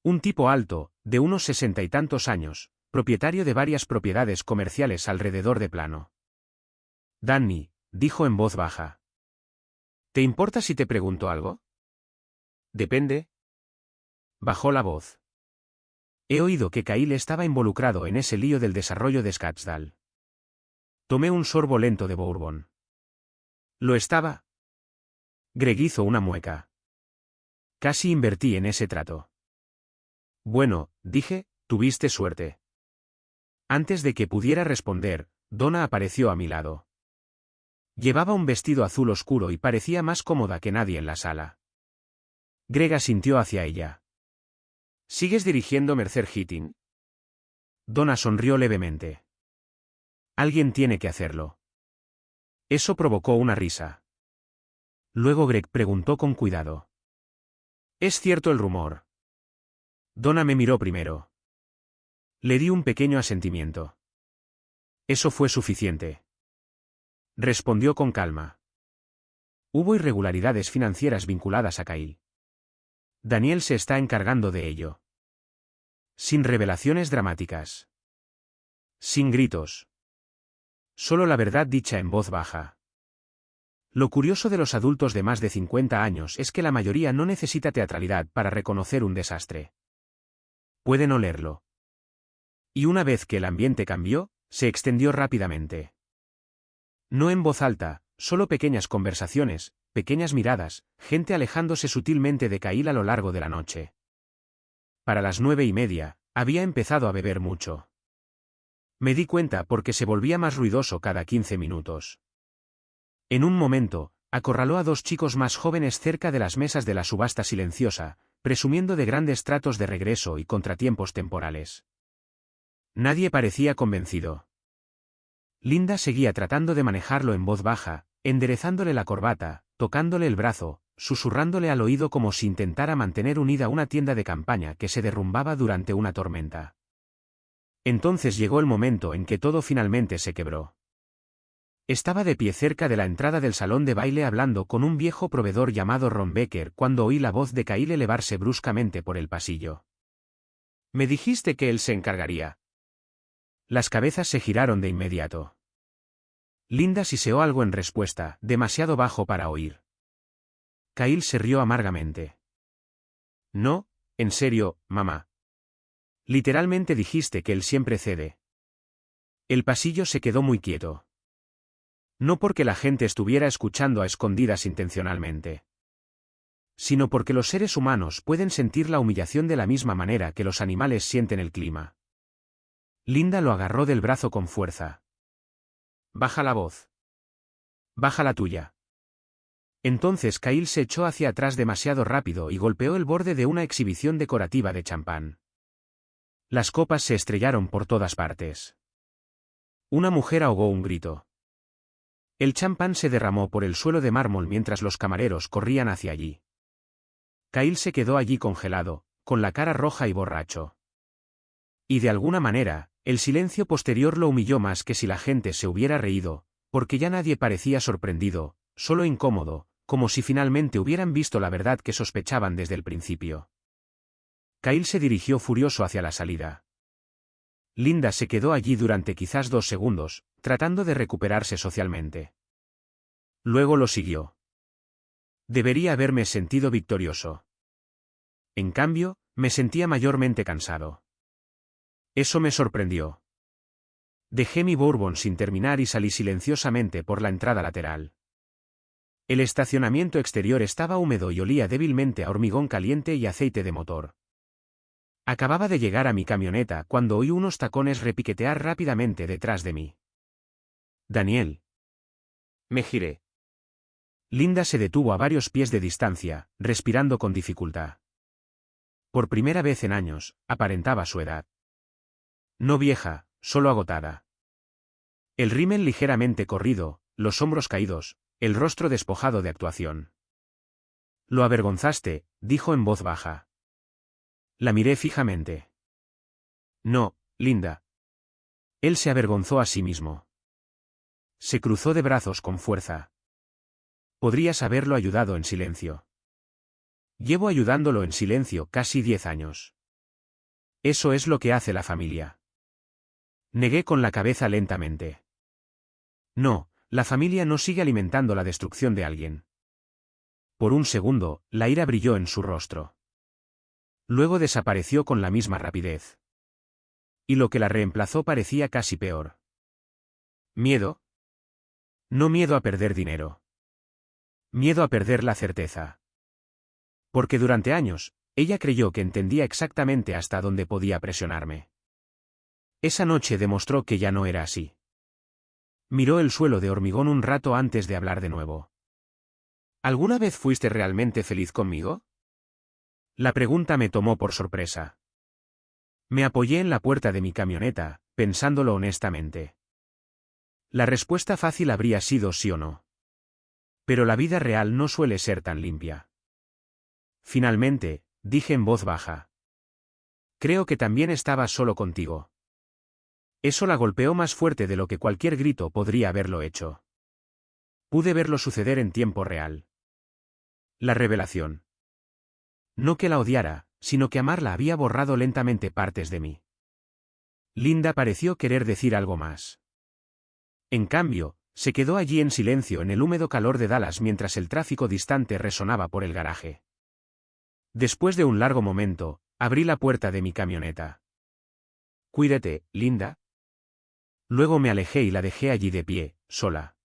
Speaker 1: Un tipo alto, de unos 60 y tantos años, propietario de varias propiedades comerciales alrededor de Plano. Danny, dijo en voz baja. ¿Te importa si te pregunto algo? Depende. Bajó la voz. He oído que Kyle estaba involucrado en ese lío del desarrollo de Scottsdale. Tomé un sorbo lento de bourbon. ¿Lo estaba? Greg hizo una mueca. Casi invertí en ese trato. Bueno, dije, tuviste suerte. Antes de que pudiera responder, Donna apareció a mi lado. Llevaba un vestido azul oscuro y parecía más cómoda que nadie en la sala. Greg asintió hacia ella. ¿Sigues dirigiendo Mercer Heating? Donna sonrió levemente. Alguien tiene que hacerlo. Eso provocó una risa. Luego Greg preguntó con cuidado. ¿Es cierto el rumor? Donna me miró primero. Le di un pequeño asentimiento. Eso fue suficiente. Respondió con calma. Hubo irregularidades financieras vinculadas a Kyle. Daniel se está encargando de ello. Sin revelaciones dramáticas. Sin gritos. Solo la verdad dicha en voz baja. Lo curioso de los adultos de más de 50 años es que la mayoría no necesita teatralidad para reconocer un desastre. Pueden olerlo. Y una vez que el ambiente cambió, se extendió rápidamente. No en voz alta, solo pequeñas conversaciones, pequeñas miradas, gente alejándose sutilmente de Kyle a lo largo de la noche. Para las 9:30, había empezado a beber mucho. Me di cuenta porque se volvía más ruidoso cada 15 minutos. En un momento, acorraló a 2 chicos más jóvenes cerca de las mesas de la subasta silenciosa, presumiendo de grandes tratos de regreso y contratiempos temporales. Nadie parecía convencido. Linda seguía tratando de manejarlo en voz baja, enderezándole la corbata, tocándole el brazo, susurrándole al oído como si intentara mantener unida una tienda de campaña que se derrumbaba durante una tormenta. Entonces llegó el momento en que todo finalmente se quebró. Estaba de pie cerca de la entrada del salón de baile hablando con un viejo proveedor llamado Ron Becker cuando oí la voz de Kyle elevarse bruscamente por el pasillo. «Me dijiste que él se encargaría». Las cabezas se giraron de inmediato. Linda siseó algo en respuesta, demasiado bajo para oír. Kyle se rió amargamente. «No, en serio, mamá. Literalmente dijiste que él siempre cede». El pasillo se quedó muy quieto. No porque la gente estuviera escuchando a escondidas intencionalmente, sino porque los seres humanos pueden sentir la humillación de la misma manera que los animales sienten el clima. Linda lo agarró del brazo con fuerza. «Baja la voz. Baja la tuya». Entonces Kyle se echó hacia atrás demasiado rápido y golpeó el borde de una exhibición decorativa de champán. Las copas se estrellaron por todas partes. Una mujer ahogó un grito. El champán se derramó por el suelo de mármol mientras los camareros corrían hacia allí. Kyle se quedó allí congelado, con la cara roja y borracho. Y de alguna manera, el silencio posterior lo humilló más que si la gente se hubiera reído, porque ya nadie parecía sorprendido, solo incómodo, como si finalmente hubieran visto la verdad que sospechaban desde el principio. Kyle se dirigió furioso hacia la salida. Linda se quedó allí durante quizás 2 segundos, tratando de recuperarse socialmente. Luego lo siguió. Debería haberme sentido victorioso. En cambio, me sentía mayormente cansado. Eso me sorprendió. Dejé mi bourbon sin terminar y salí silenciosamente por la entrada lateral. El estacionamiento exterior estaba húmedo y olía débilmente a hormigón caliente y aceite de motor. Acababa de llegar a mi camioneta cuando oí unos tacones repiquetear rápidamente detrás de mí. «Daniel». Me giré. Linda se detuvo a varios pies de distancia, respirando con dificultad. Por primera vez en años, aparentaba su edad. No vieja, solo agotada. El rímel ligeramente corrido, los hombros caídos, el rostro despojado de actuación. «Lo avergonzaste», dijo en voz baja. La miré fijamente. «No, Linda. Él se avergonzó a sí mismo. Se cruzó de brazos con fuerza. Podrías haberlo ayudado en silencio. Llevo ayudándolo en silencio casi 10 años. Eso es lo que hace la familia. Negué con la cabeza lentamente. No, la familia no sigue alimentando la destrucción de alguien. Por un segundo, la ira brilló en su rostro. Luego desapareció con la misma rapidez. Y lo que la reemplazó parecía casi peor. ¿Miedo? No miedo a perder dinero. Miedo a perder la certeza. Porque durante años, ella creyó que entendía exactamente hasta dónde podía presionarme. Esa noche demostró que ya no era así. Miró el suelo de hormigón un rato antes de hablar de nuevo. ¿Alguna vez fuiste realmente feliz conmigo? La pregunta me tomó por sorpresa. Me apoyé en la puerta de mi camioneta, pensándolo honestamente. La respuesta fácil habría sido sí o no. Pero la vida real no suele ser tan limpia. Finalmente, dije en voz baja. Creo que también estaba solo contigo. Eso la golpeó más fuerte de lo que cualquier grito podría haberlo hecho. Pude verlo suceder en tiempo real. La revelación. No que la odiara, sino que amarla había borrado lentamente partes de mí. Linda pareció querer decir algo más. En cambio, se quedó allí en silencio en el húmedo calor de Dallas mientras el tráfico distante resonaba por el garaje. Después de un largo momento, abrí la puerta de mi camioneta. Cuídate, Linda. Luego me alejé y la dejé allí de pie, sola.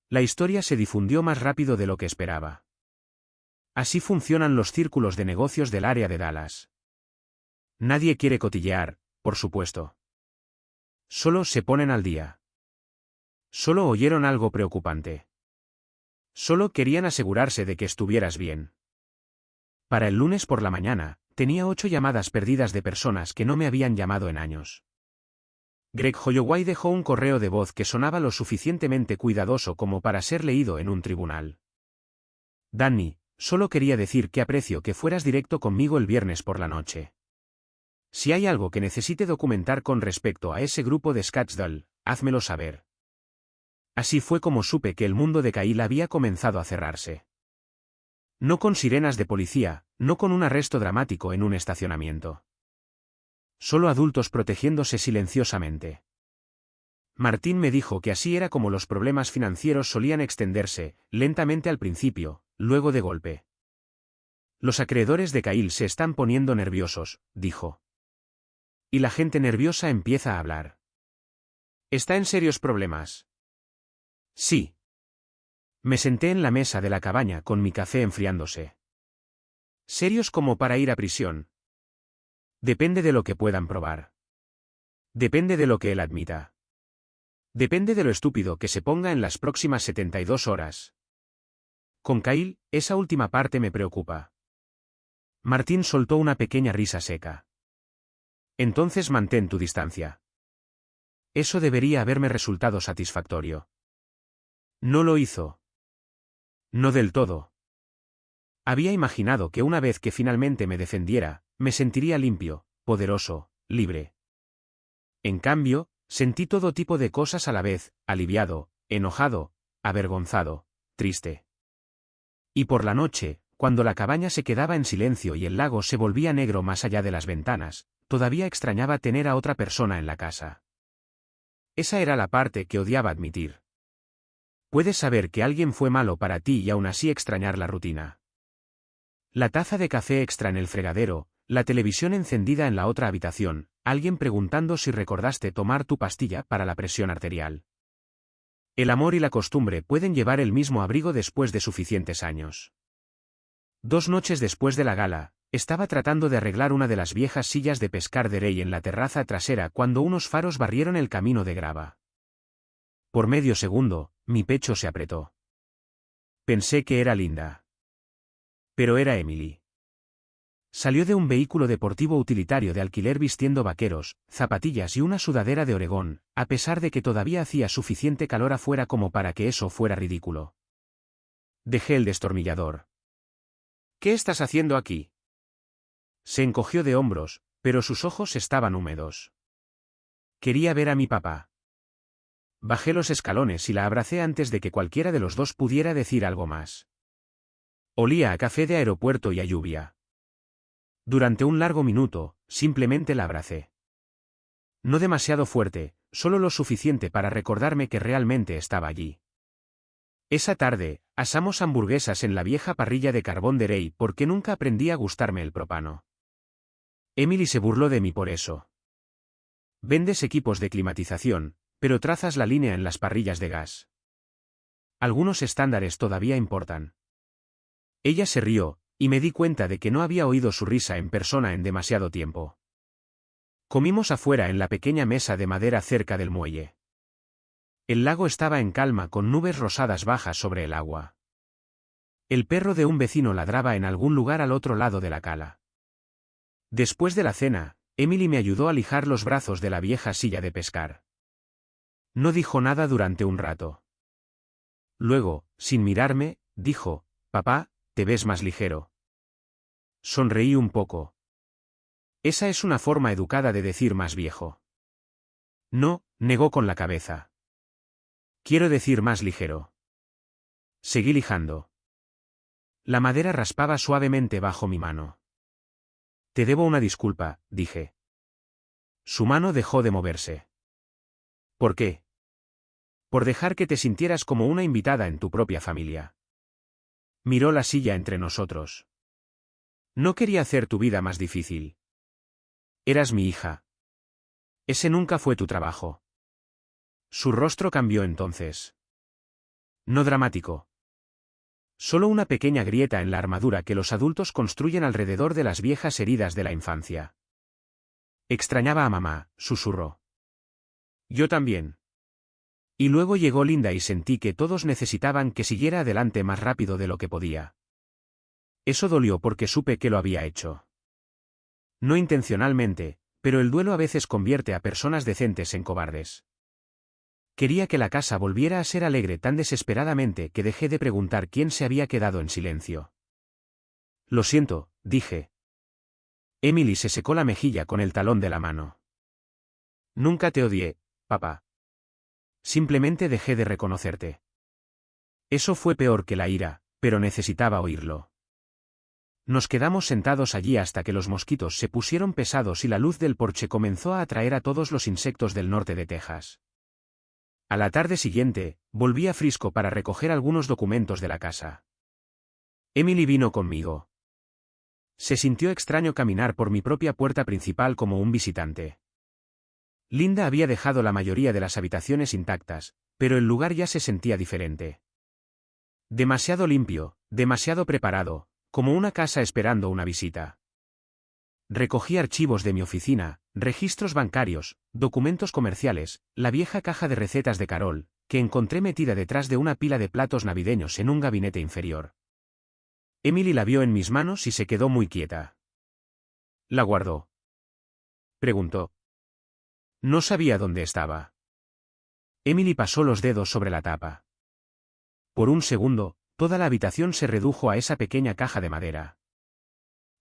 Speaker 1: La historia se difundió más rápido de lo que esperaba. Así funcionan los círculos de negocios del área de Dallas. Nadie quiere cotillear, por supuesto. Solo se ponen al día. Solo oyeron algo preocupante. Solo querían asegurarse de que estuvieras bien. Para el lunes por la mañana, tenía 8 llamadas perdidas de personas que no me habían llamado en años. Greg Holloway dejó un correo de voz que sonaba lo suficientemente cuidadoso como para ser leído en un tribunal. Danny, solo quería decir que aprecio que fueras directo conmigo el viernes por la noche. Si hay algo que necesite documentar con respecto a ese grupo de Scottsdale, házmelo saber. Así fue como supe que el mundo de Kyle había comenzado a cerrarse. No con sirenas de policía, no con un arresto dramático en un estacionamiento. Solo adultos protegiéndose silenciosamente. Martín me dijo que así era como los problemas financieros solían extenderse, lentamente al principio, luego de golpe. Los acreedores de Kyle se están poniendo nerviosos, dijo. Y la gente nerviosa empieza a hablar. ¿Está en serios problemas? Sí. Me senté en la mesa de la cabaña con mi café enfriándose. ¿Serios como para ir a prisión? Depende de lo que puedan probar. Depende de lo que él admita. Depende de lo estúpido que se ponga en las próximas 72 horas. Con Kyle, esa última parte me preocupa. Martín soltó una pequeña risa seca. Entonces mantén tu distancia. Eso debería haberme resultado satisfactorio. No lo hizo. No del todo. Había imaginado que una vez que finalmente me defendiera, me sentiría limpio, poderoso, libre. En cambio, sentí todo tipo de cosas a la vez, aliviado, enojado, avergonzado, triste. Y por la noche, cuando la cabaña se quedaba en silencio y el lago se volvía negro más allá de las ventanas, todavía extrañaba tener a otra persona en la casa. Esa era la parte que odiaba admitir. Puedes saber que alguien fue malo para ti y aún así extrañar la rutina. La taza de café extra en el fregadero, la televisión encendida en la otra habitación, alguien preguntando si recordaste tomar tu pastilla para la presión arterial. El amor y la costumbre pueden llevar el mismo abrigo después de suficientes años. 2 noches después de la gala, estaba tratando de arreglar una de las viejas sillas de pescar de Rey en la terraza trasera cuando unos faros barrieron el camino de grava. Por medio segundo, mi pecho se apretó. Pensé que era Linda. Pero era Emily. Salió de un vehículo deportivo utilitario de alquiler vistiendo vaqueros, zapatillas y una sudadera de Oregón, a pesar de que todavía hacía suficiente calor afuera como para que eso fuera ridículo. Dejé el destornillador. ¿Qué estás haciendo aquí? Se encogió de hombros, pero sus ojos estaban húmedos. Quería ver a mi papá. Bajé los escalones y la abracé antes de que cualquiera de los dos pudiera decir algo más. Olía a café de aeropuerto y a lluvia. Durante un largo minuto, simplemente la abracé. No demasiado fuerte, solo lo suficiente para recordarme que realmente estaba allí. Esa tarde, asamos hamburguesas en la vieja parrilla de carbón de Rey porque nunca aprendí a gustarme el propano. Emily se burló de mí por eso. Vendes equipos de climatización, pero trazas la línea en las parrillas de gas. Algunos estándares todavía importan. Ella se rió, y me di cuenta de que no había oído su risa en persona en demasiado tiempo. Comimos afuera en la pequeña mesa de madera cerca del muelle. El lago estaba en calma con nubes rosadas bajas sobre el agua. El perro de un vecino ladraba en algún lugar al otro lado de la cala. Después de la cena, Emily me ayudó a lijar los brazos de la vieja silla de pescar. No dijo nada durante un rato. Luego, sin mirarme, dijo, «Papá, te ves más ligero». Sonreí un poco. Esa es una forma educada de decir más viejo. No, negó con la cabeza. Quiero decir más ligero. Seguí lijando. La madera raspaba suavemente bajo mi mano. Te debo una disculpa, dije. Su mano dejó de moverse. ¿Por qué? Por dejar que te sintieras como una invitada en tu propia familia. Miró la silla entre nosotros. No quería hacer tu vida más difícil. Eras mi hija. Ese nunca fue tu trabajo. Su rostro cambió entonces. No dramático. Solo una pequeña grieta en la armadura que los adultos construyen alrededor de las viejas heridas de la infancia. Extrañaba a mamá, susurró. Yo también. Y luego llegó Linda y sentí que todos necesitaban que siguiera adelante más rápido de lo que podía. Eso dolió porque supe que lo había hecho. No intencionalmente, pero el duelo a veces convierte a personas decentes en cobardes. Quería que la casa volviera a ser alegre tan desesperadamente que dejé de preguntar quién se había quedado en silencio. Lo siento, dije. Emily se secó la mejilla con el talón de la mano. Nunca te odié, papá. Simplemente dejé de reconocerte. Eso fue peor que la ira, pero necesitaba oírlo. Nos quedamos sentados allí hasta que los mosquitos se pusieron pesados y la luz del porche comenzó a atraer a todos los insectos del norte de Texas. A la tarde siguiente, volví a Frisco para recoger algunos documentos de la casa. Emily vino conmigo. Se sintió extraño caminar por mi propia puerta principal como un visitante. Linda había dejado la mayoría de las habitaciones intactas, pero el lugar ya se sentía diferente. Demasiado limpio, demasiado preparado, como una casa esperando una visita. Recogí archivos de mi oficina, registros bancarios, documentos comerciales, la vieja caja de recetas de Carol, que encontré metida detrás de una pila de platos navideños en un gabinete inferior. Emily la vio en mis manos y se quedó muy quieta. ¿La guardó? Preguntó. No sabía dónde estaba. Emily pasó los dedos sobre la tapa. Por un segundo, toda la habitación se redujo a esa pequeña caja de madera.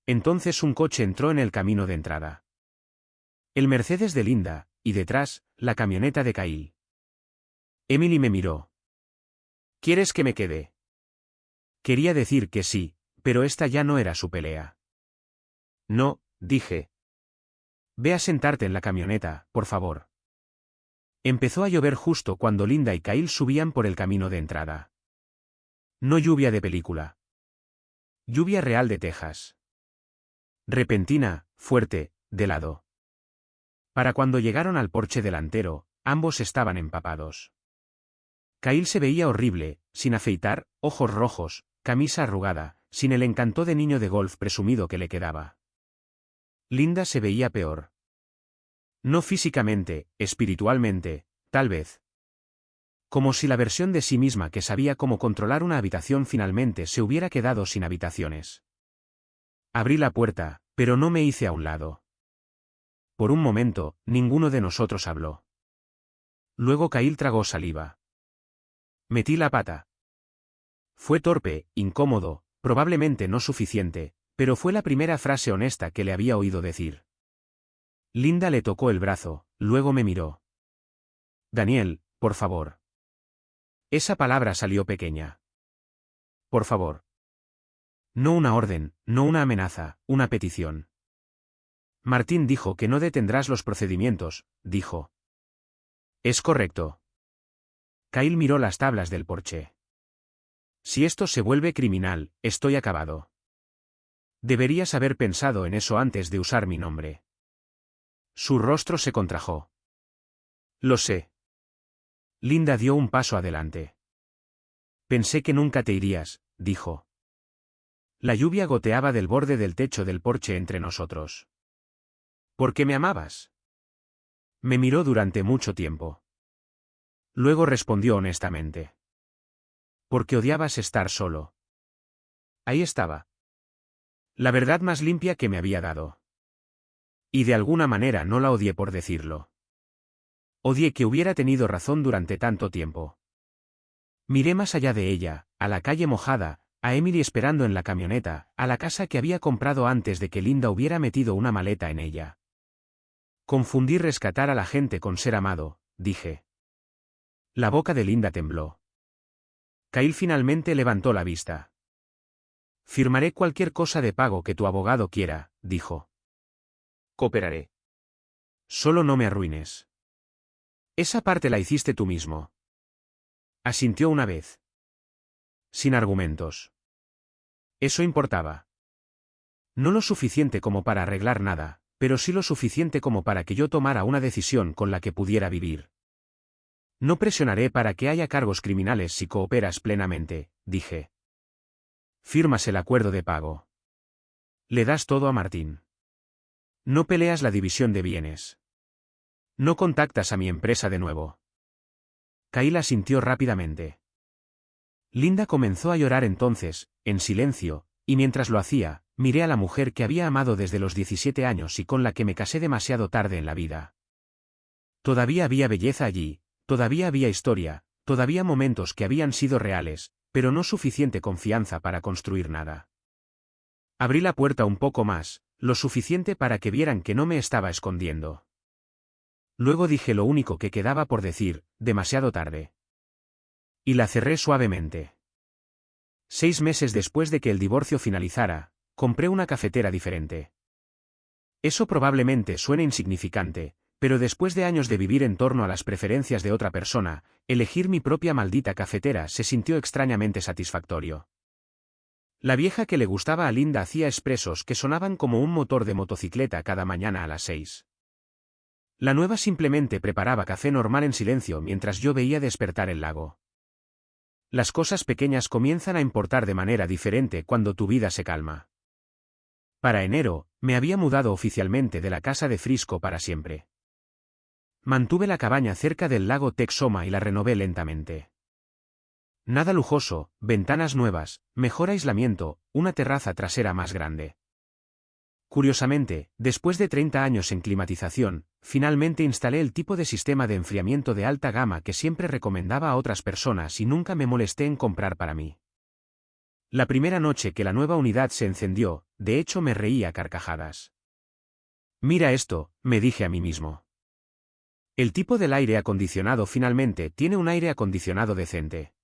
Speaker 1: Entonces un coche entró en el camino de entrada. El Mercedes de Linda, y detrás, la camioneta de Kyle. Emily me miró. ¿Quieres que me quede? Quería decir que sí, pero esta ya no era su pelea. No, dije. Ve a sentarte en la camioneta, por favor. Empezó a llover justo cuando Linda y Kyle subían por el camino de entrada. No lluvia de película. Lluvia real de Texas. Repentina, fuerte, de lado. Para cuando llegaron al porche delantero, ambos estaban empapados. Kyle se veía horrible, sin afeitar, ojos rojos, camisa arrugada, sin el encanto de niño de golf presumido que le quedaba. Linda se veía peor. No físicamente, espiritualmente, tal vez. Como si la versión de sí misma que sabía cómo controlar una habitación finalmente se hubiera quedado sin habitaciones. Abrí la puerta, pero no me hice a un lado. Por un momento, ninguno de nosotros habló. Luego Kyle tragó saliva. Metí la pata. Fue torpe, incómodo, probablemente no suficiente, pero fue la primera frase honesta que le había oído decir. Linda le tocó el brazo, luego me miró. Daniel, por favor. Esa palabra salió pequeña. Por favor. No una orden, no una amenaza, una petición. Martín dijo que no detendrás los procedimientos, dijo. Es correcto. Kyle miró las tablas del porche. Si esto se vuelve criminal, estoy acabado. Deberías haber pensado en eso antes de usar mi nombre. Su rostro se contrajo. Lo sé. Linda dio un paso adelante. Pensé que nunca te irías, dijo. La lluvia goteaba del borde del techo del porche entre nosotros. ¿Por qué me amabas? Me miró durante mucho tiempo. Luego respondió honestamente. Porque odiabas estar solo. Ahí estaba. La verdad más limpia que me había dado. Y de alguna manera no la odié por decirlo. Odié que hubiera tenido razón durante tanto tiempo. Miré más allá de ella, a la calle mojada, a Emily esperando en la camioneta, a la casa que había comprado antes de que Linda hubiera metido una maleta en ella. Confundí rescatar a la gente con ser amado, dije. La boca de Linda tembló. Kyle finalmente levantó la vista. Firmaré cualquier cosa de pago que tu abogado quiera, dijo. Cooperaré. Solo no me arruines. Esa parte la hiciste tú mismo. Asintió una vez. Sin argumentos. Eso importaba. No lo suficiente como para arreglar nada, pero sí lo suficiente como para que yo tomara una decisión con la que pudiera vivir. No presionaré para que haya cargos criminales si cooperas plenamente, dije. Firmas el acuerdo de pago. Le das todo a Martín. No peleas la división de bienes. No contactas a mi empresa de nuevo. Kyle asintió rápidamente. Linda comenzó a llorar entonces, en silencio, y mientras lo hacía, miré a la mujer que había amado desde los 17 años y con la que me casé demasiado tarde en la vida. Todavía había belleza allí, todavía había historia, todavía momentos que habían sido reales, pero no suficiente confianza para construir nada. Abrí la puerta un poco más, lo suficiente para que vieran que no me estaba escondiendo. Luego dije lo único que quedaba por decir, demasiado tarde. Y la cerré suavemente. 6 meses después de que el divorcio finalizara, compré una cafetera diferente. Eso probablemente suene insignificante, pero después de años de vivir en torno a las preferencias de otra persona, elegir mi propia maldita cafetera se sintió extrañamente satisfactorio. La vieja que le gustaba a Linda hacía expresos que sonaban como un motor de motocicleta cada mañana a las 6. La nueva simplemente preparaba café normal en silencio mientras yo veía despertar el lago. Las cosas pequeñas comienzan a importar de manera diferente cuando tu vida se calma. Para enero, me había mudado oficialmente de la casa de Frisco para siempre. Mantuve la cabaña cerca del lago Texoma y la renové lentamente. Nada lujoso, ventanas nuevas, mejor aislamiento, una terraza trasera más grande. Curiosamente, después de 30 años en climatización, finalmente instalé el tipo de sistema de enfriamiento de alta gama que siempre recomendaba a otras personas y nunca me molesté en comprar para mí. La primera noche que la nueva unidad se encendió, de hecho me reí a carcajadas. Mira esto, me dije a mí mismo. El tipo del aire acondicionado finalmente tiene un aire acondicionado decente.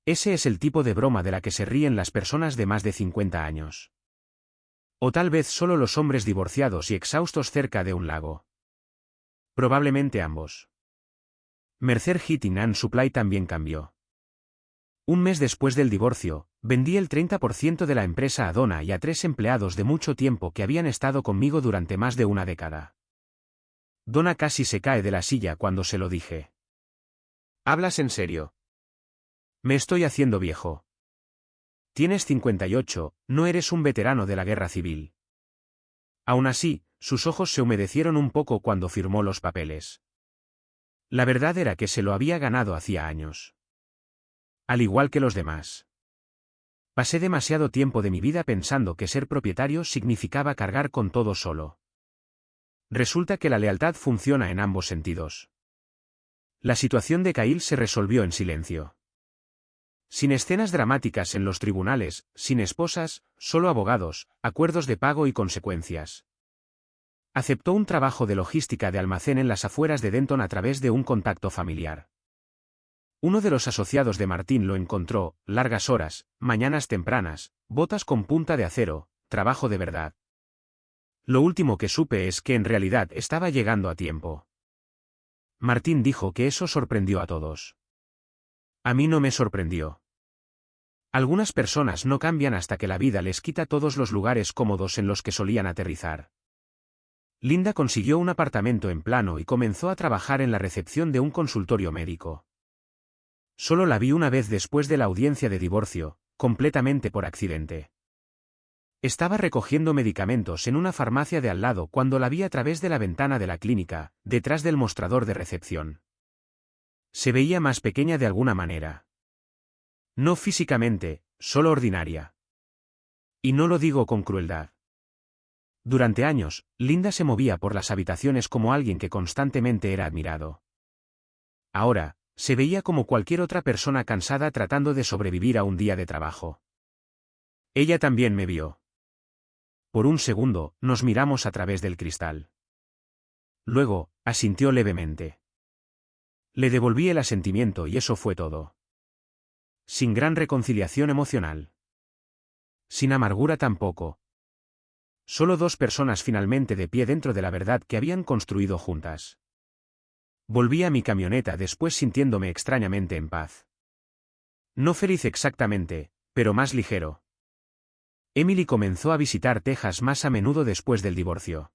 Speaker 1: Ese es el tipo de broma de la que se ríen las personas de más de 50 años. O tal vez solo los hombres divorciados y exhaustos cerca de un lago. Probablemente ambos. Mercer Heating and Supply también cambió. Un mes después del divorcio, vendí el 30% de la empresa a Donna y a 3 empleados de mucho tiempo que habían estado conmigo durante más de una década. Donna casi se cae de la silla cuando se lo dije. ¿Hablas en serio? Me estoy haciendo viejo. Tienes 58, no eres un veterano de la guerra civil. Aún así, sus ojos se humedecieron un poco cuando firmó los papeles. La verdad era que se lo había ganado hacía años. Al igual que los demás. Pasé demasiado tiempo de mi vida pensando que ser propietario significaba cargar con todo solo. Resulta que la lealtad funciona en ambos sentidos. La situación de Kyle se resolvió en silencio. Sin escenas dramáticas en los tribunales, sin esposas, solo abogados, acuerdos de pago y consecuencias. Aceptó un trabajo de logística de almacén en las afueras de Denton a través de un contacto familiar. Uno de los asociados de Martín lo encontró, largas horas, mañanas tempranas, botas con punta de acero, trabajo de verdad. Lo último que supe es que en realidad estaba llegando a tiempo. Martín dijo que eso sorprendió a todos. A mí no me sorprendió. Algunas personas no cambian hasta que la vida les quita todos los lugares cómodos en los que solían aterrizar. Linda consiguió un apartamento en plano y comenzó a trabajar en la recepción de un consultorio médico. Solo la vi una vez después de la audiencia de divorcio, completamente por accidente. Estaba recogiendo medicamentos en una farmacia de al lado cuando la vi a través de la ventana de la clínica, detrás del mostrador de recepción. Se veía más pequeña de alguna manera. No físicamente, solo ordinaria. Y no lo digo con crueldad. Durante años, Linda se movía por las habitaciones como alguien que constantemente era admirado. Ahora, se veía como cualquier otra persona cansada tratando de sobrevivir a un día de trabajo. Ella también me vio. Por un segundo, nos miramos a través del cristal. Luego, asintió levemente. Le devolví el asentimiento y eso fue todo. Sin gran reconciliación emocional. Sin amargura tampoco. Solo dos personas finalmente de pie dentro de la verdad que habían construido juntas. Volví a mi camioneta después sintiéndome extrañamente en paz. No feliz exactamente, pero más ligero. Emily comenzó a visitar Texas más a menudo después del divorcio.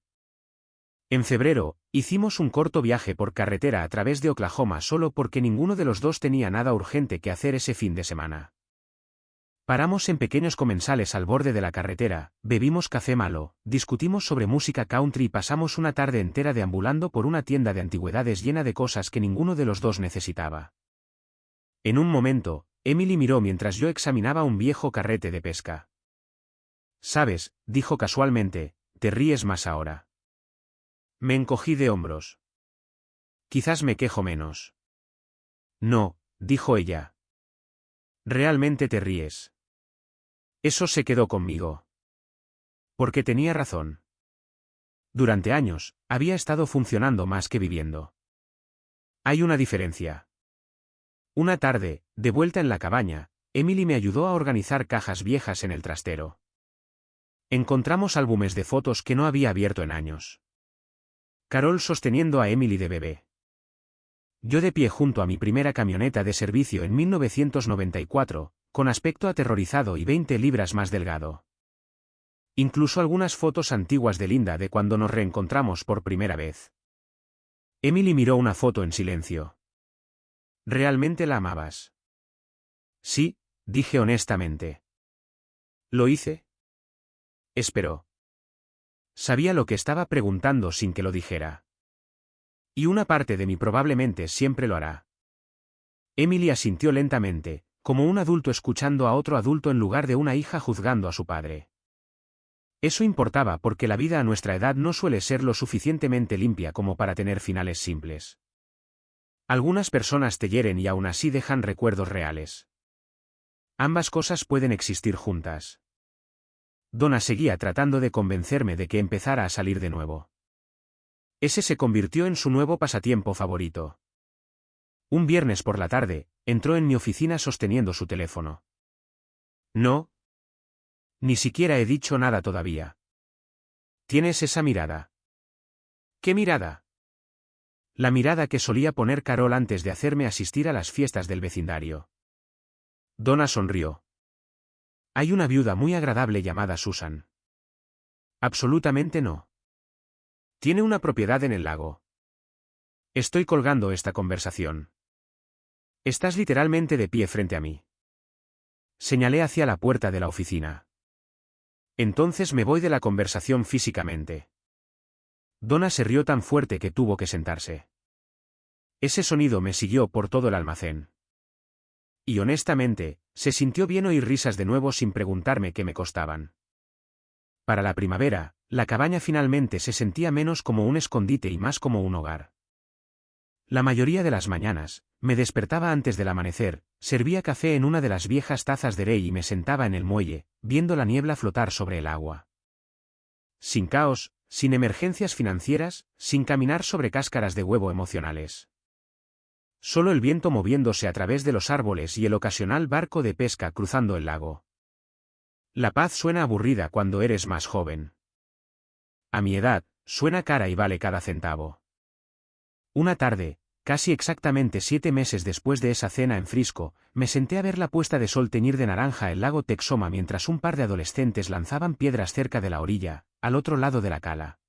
Speaker 1: En febrero, hicimos un corto viaje por carretera a través de Oklahoma solo porque ninguno de los dos tenía nada urgente que hacer ese fin de semana. Paramos en pequeños comensales al borde de la carretera, bebimos café malo, discutimos sobre música country y pasamos una tarde entera deambulando por una tienda de antigüedades llena de cosas que ninguno de los dos necesitaba. En un momento, Emily miró mientras yo examinaba un viejo carrete de pesca. «Sabes», dijo casualmente, «te ríes más ahora». Me encogí de hombros. «Quizás me quejo menos». «No», dijo ella. «Realmente te ríes». Eso se quedó conmigo. Porque tenía razón. Durante años, había estado funcionando más que viviendo. Hay una diferencia. Una tarde, de vuelta en la cabaña, Emily me ayudó a organizar cajas viejas en el trastero. Encontramos álbumes de fotos que no había abierto en años. Carol sosteniendo a Emily de bebé. Yo de pie junto a mi primera camioneta de servicio en 1994, con aspecto aterrorizado y 20 libras más delgado. Incluso algunas fotos antiguas de Linda de cuando nos reencontramos por primera vez. Emily miró una foto en silencio. ¿Realmente la amabas? Sí, dije honestamente. ¿Lo hice? Esperó. Sabía lo que estaba preguntando sin que lo dijera. Y una parte de mí probablemente siempre lo hará. Emily asintió lentamente, como un adulto escuchando a otro adulto en lugar de una hija juzgando a su padre. Eso importaba porque la vida a nuestra edad no suele ser lo suficientemente limpia como para tener finales simples. Algunas personas te hieren y aún así dejan recuerdos reales. Ambas cosas pueden existir juntas. Donna seguía tratando de convencerme de que empezara a salir de nuevo. Ese se convirtió en su nuevo pasatiempo favorito. Un viernes por la tarde, entró en mi oficina sosteniendo su teléfono. No. Ni siquiera he dicho nada todavía. ¿Tienes esa mirada? ¿Qué mirada? La mirada que solía poner Carol antes de hacerme asistir a las fiestas del vecindario. Donna sonrió. Hay una viuda muy agradable llamada Susan. Absolutamente no. Tiene una propiedad en el lago. Estoy colgando esta conversación. Estás literalmente de pie frente a mí. Señalé hacia la puerta de la oficina. Entonces me voy de la conversación físicamente. Donna se rió tan fuerte que tuvo que sentarse. Ese sonido me siguió por todo el almacén. Y honestamente, se sintió bien oír risas de nuevo sin preguntarme qué me costaban. Para la primavera, la cabaña finalmente se sentía menos como un escondite y más como un hogar. La mayoría de las mañanas, me despertaba antes del amanecer, servía café en una de las viejas tazas de Rey y me sentaba en el muelle, viendo la niebla flotar sobre el agua. Sin caos, sin emergencias financieras, sin caminar sobre cáscaras de huevo emocionales. Solo el viento moviéndose a través de los árboles y el ocasional barco de pesca cruzando el lago. La paz suena aburrida cuando eres más joven. A mi edad, suena cara y vale cada centavo. Una tarde, casi exactamente 7 meses después de esa cena en Frisco, me senté a ver la puesta de sol teñir de naranja el lago Texoma mientras un par de adolescentes lanzaban piedras cerca de la orilla, al otro lado de la cala.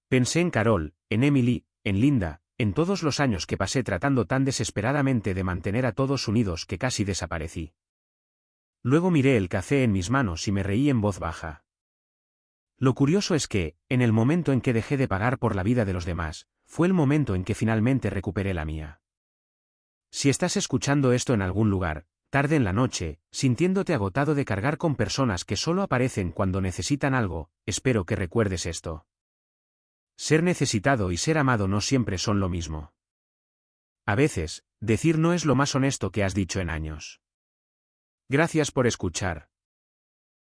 Speaker 1: Pensé en Carol, en Emily, en Linda, en todos los años que pasé tratando tan desesperadamente de mantener a todos unidos que casi desaparecí. Luego miré el café en mis manos y me reí en voz baja. Lo curioso es que, en el momento en que dejé de pagar por la vida de los demás, fue el momento en que finalmente recuperé la mía. Si estás escuchando esto en algún lugar, tarde en la noche, sintiéndote agotado de cargar con personas que solo aparecen cuando necesitan algo, espero que recuerdes esto. Ser necesitado y ser amado no siempre son lo mismo. A veces, decir no es lo más honesto que has dicho en años. Gracias por escuchar.